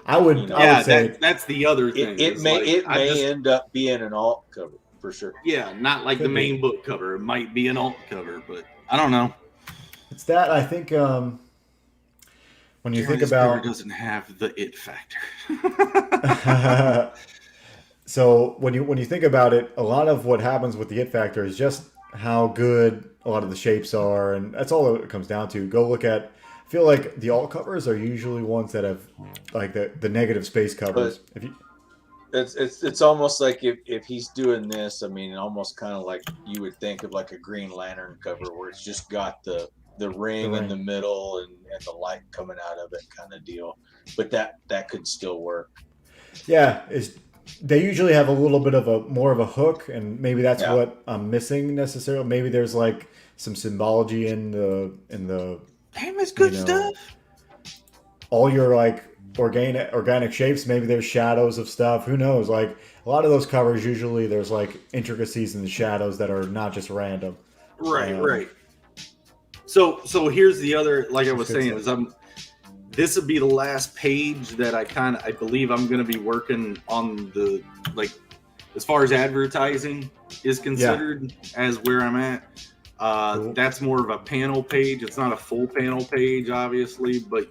I would say that's the other thing. It may end up being an alt cover for sure. Yeah, not like the main book cover. It might be an alt cover, but I don't know. it's that. I think when you think This about cover doesn't have the it factor. so when you think about it, a lot of what happens with the it factor is just how good a lot of the shapes are, and that's all it comes down to. Go look at. I feel like the alt covers are usually ones that have like the negative space covers. It's almost like if he's doing this, I mean, almost kind of like you would think of like a Green Lantern cover where it's just got the ring in the middle and the light coming out of it kind of deal. But that could still work. Yeah, they usually have a little bit of more of a hook, and maybe that's what I'm missing necessarily. Maybe there's like some symbology in the Damn, it's good stuff. All your like organic shapes. Maybe there's shadows of stuff. Who knows? Like a lot of those covers, usually there's like intricacies in the shadows that are not just random. Right. So here's the other, like I was saying, is this would be the last page that I believe I'm going to be working on the, like, as far as advertising is considered as where I'm at. Cool. That's more of a panel page. It's not a full panel page, obviously, but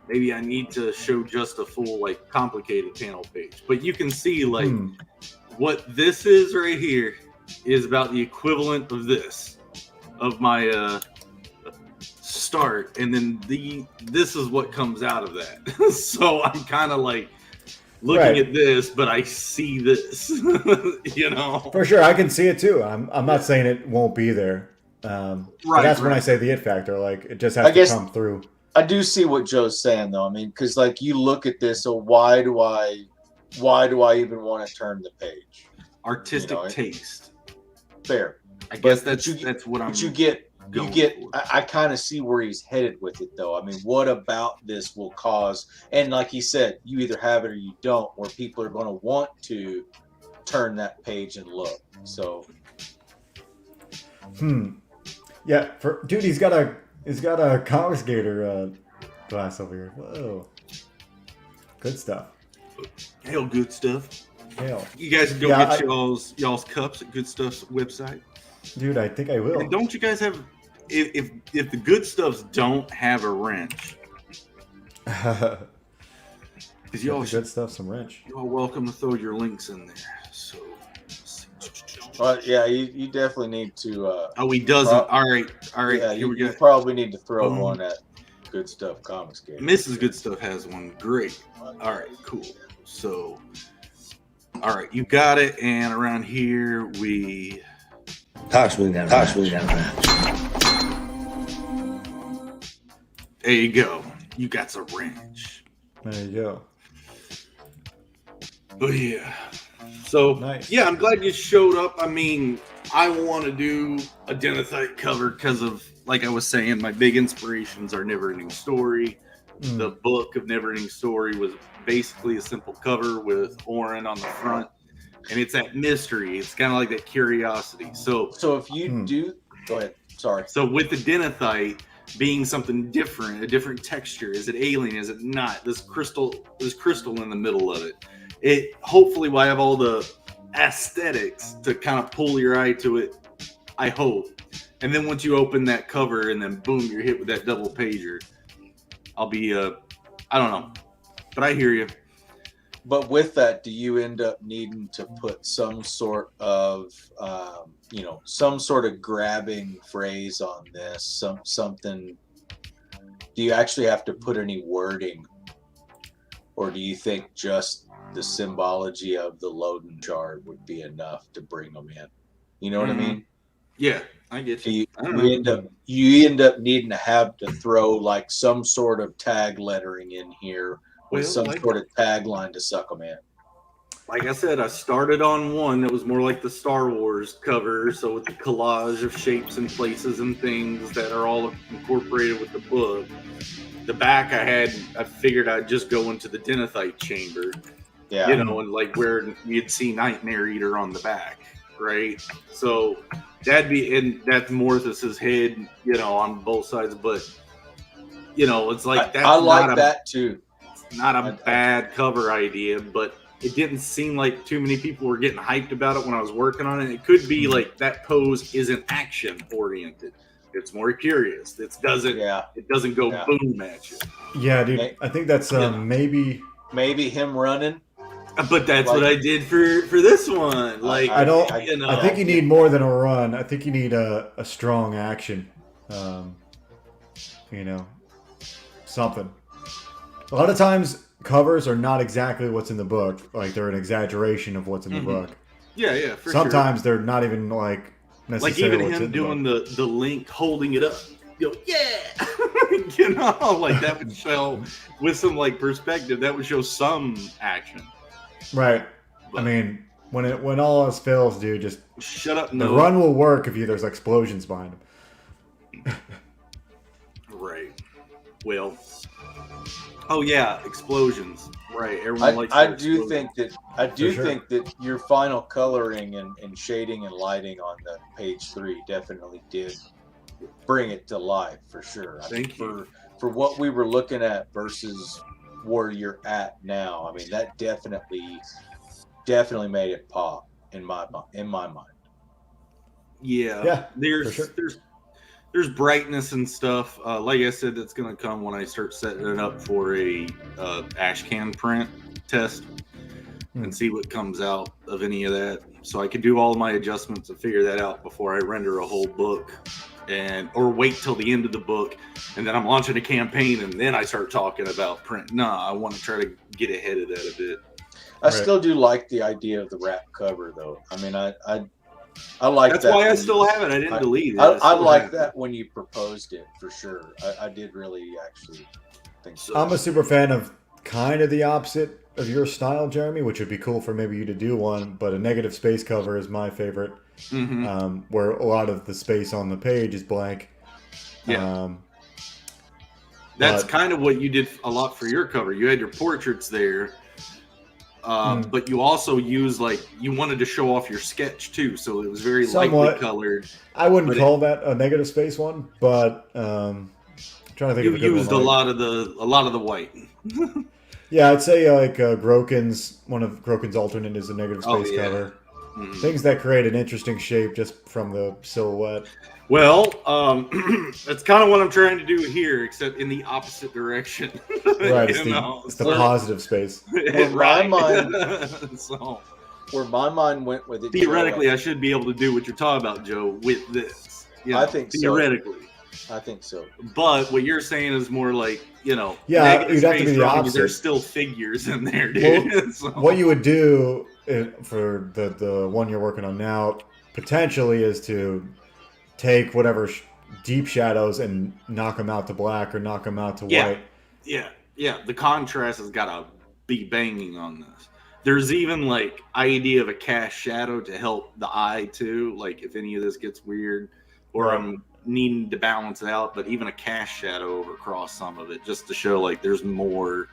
maybe I need to show just a full, like, complicated panel page. But you can see, like, what this is right here is about the equivalent of this, of my start, and then this is what comes out of that. So I'm kind of like, looking at this, but I see this, you know. For sure, I can see it too. I'm not saying it won't be there. But that's when I say the it factor. Like it just has to come through. I do see what Joe's saying though. I mean, because like you look at this, so why do I even want to turn the page? Artistic taste. Fair. I guess that's what I'm. But you get. I kind of see where he's headed with it, though. I mean, what about this will cause? And like he said, you either have it or you don't, where people are going to want to turn that page and look. So, yeah, dude, he's got a Comics Gator glass over here. Whoa, good stuff. Hell, good stuff. Hell, you guys can go get y'all's cups at Good Stuff's website. Dude, I think I will. And don't you guys have? If the Good Stuffs don't have a wrench, because y'all Good Stuff some wrench. You're welcome to throw your links in there. So, yeah, you definitely need to. He doesn't. All right. Yeah, you probably need to throw one at Good Stuff Comics Game. Mrs. Good Stuff has one. Great. All right, cool. So, all right, you got it. And around here we. Talk me down. There you go. You got a wrench. There you go. Oh yeah. So nice. Yeah, I'm glad you showed up. I mean, I want to do a Denethite cover because of, like I was saying, my big inspirations are Neverending Story. The book of Neverending Story was basically a simple cover with Orin on the front, and it's that mystery. It's kind of like that curiosity. So if you do, go ahead. Sorry. So with the Denethite being something different, a different texture, is it alien? Is it not? This crystal in the middle of it. It hopefully will have all the aesthetics to kind of pull your eye to it. I hope. And then once you open that cover and then boom, you're hit with that double pager. I'll be I don't know, but I hear you. But with that, do you end up needing to put some sort of, some sort of grabbing phrase on this? Something? Do you actually have to put any wording, or do you think just the symbology of the Loden shard would be enough to bring them in? You know what I mean? Yeah, I get you. You end up needing to have to throw like some sort of tag lettering in here. With some sort of tagline to suck them in. Like I said, I started on one that was more like the Star Wars cover, so with the collage of shapes and places and things that are all incorporated with the book. The back I figured I'd just go into the Denethite chamber. Yeah. And like where you'd see Nightmare Eater on the back, right? So that's Morthus's head, on both sides, but it's like that's I like that too. Not a bad cover idea, but it didn't seem like too many people were getting hyped about it when I was working on it. It could be like that pose isn't action oriented. It's more curious. It doesn't go boom at you. Yeah, dude. I think that's maybe him running. But that's what I did for this one. Like I think you need more than a run. I think you need a strong action. Something. A lot of times, covers are not exactly what's in the book. Like, they're an exaggeration of what's in the book. Yeah, for Sometimes they're not even, like, necessarily like, even him doing the link, holding it up. Like, that would show, with some, like, perspective, that would show some action. Right. But, I mean, when all else fails, dude, just... Shut up, The run will work if there's explosions behind him. Right. Well... Oh yeah, explosions. Right. Everyone likes. I do think that your final coloring and shading and lighting on the page 3 definitely did bring it to life for sure. Thank you. For what we were looking at versus where you're at now. I mean, that definitely made it pop in my mind. Yeah. There's brightness and stuff. Like I said, that's going to come when I start setting it up for a ash can print test and see what comes out of any of that. So I could do all my adjustments and figure that out before I render a whole book, or wait till the end of the book and then I'm launching a campaign and then I start talking about print. Nah, I want to try to get ahead of that a bit. I still do like the idea of the wrap cover, though. I mean, I like That's that. why I still have it. I didn't delete it. I like that when you proposed it, for sure. I did really actually think so. I'm a super fan of kind of the opposite of your style, Jeremy, which would be cool for maybe you to do one, but a negative space cover is my favorite, where a lot of the space on the page is blank. Yeah. That's kind of what you did a lot for your cover. You had your portraits there, but you also used, like, you wanted to show off your sketch too, so it was very lightly colored. I wouldn't call that a negative space one, but I'm trying to think of a good used one, a lot of the white. Yeah, I'd say like Groken's, one of Groken's alternate is a negative space cover. Things that create an interesting shape just from the silhouette. Well, that's kind of what I'm trying to do here, except in the opposite direction. Right, it's the positive space. Where my mind went with it. Theoretically, I should be able to do what you're talking about, Joe, with this. I think theoretically. I think so. But what you're saying is more like, yeah, you'd have to be the opposite. There's still figures in there, dude. Well, so. What you would do for the one you're working on now, potentially, is to take whatever deep shadows and knock them out to black or knock them out to white. Yeah. The contrast has got to be banging on this. There's even like idea of a cast shadow to help the eye too. Like if any of this gets weird, or I'm needing to balance it out, but even a cast shadow over across some of it just to show like there's more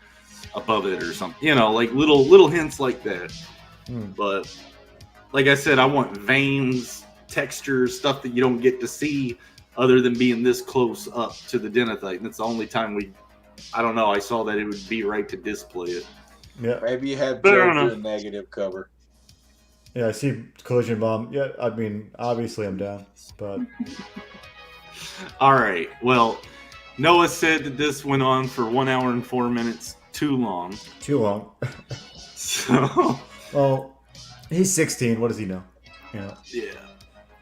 above it or something. Like little hints like that. But like I said, I want veins, texture, stuff that you don't get to see other than being this close up to the denatite. And it's the only time I saw that it would be right to display it. Yeah. Maybe you have Joe do a negative cover. Yeah, I see Collision Bomb. Yeah, I mean, obviously I'm down, but... All right. Well, Noah said that this went on for 1 hour and 4 minutes. Too long. Too long. So... Well, he's 16. What does he know? Yeah.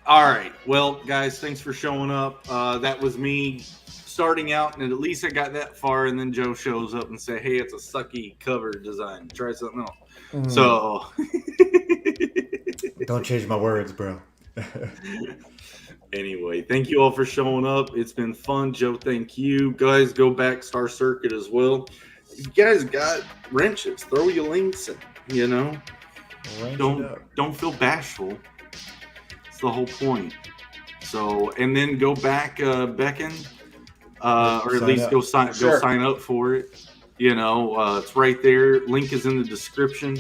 All right. Well, guys, thanks for showing up. That was me starting out, and at least I got that far, and then Joe shows up and say, hey, it's a sucky cover design. Try something else. So... Don't change my words, bro. Anyway, thank you all for showing up. It's been fun. Joe, thank you. Guys, go back Star Circuit as well. You guys got wrenches. Throw your links in, Don't feel bashful. It's the whole point. So, and then go back Beckoned, or at least go sign up for it. It's right there. Link is in the description.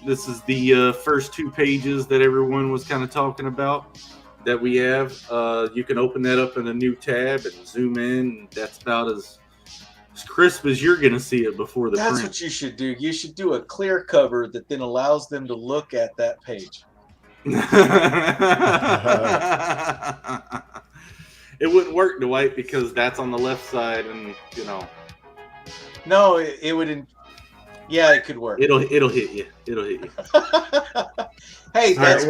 This is the first 2 pages that everyone was kind of talking about that we have. You can open that up in a new tab and zoom in. That's about as crisp as you're going to see it before the print. That's what you should do. You should do a clear cover that then allows them to look at that page. It wouldn't work, Dwight, because that's on the left side, and No, it wouldn't. Yeah, it could work. It'll hit you. Hey, that's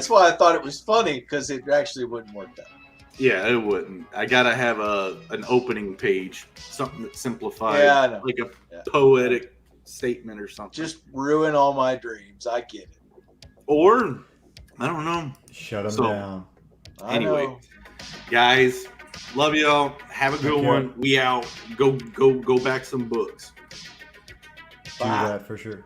why I thought it was funny, because it actually wouldn't work that. Yeah, it wouldn't. I gotta have an opening page, something that's simplified, like a poetic statement or something. Just ruin all my dreams. I get it. Or I don't know. Shut them down. Anyway, guys, love y'all. Have a good one. We out. Go back some books. Do that for sure.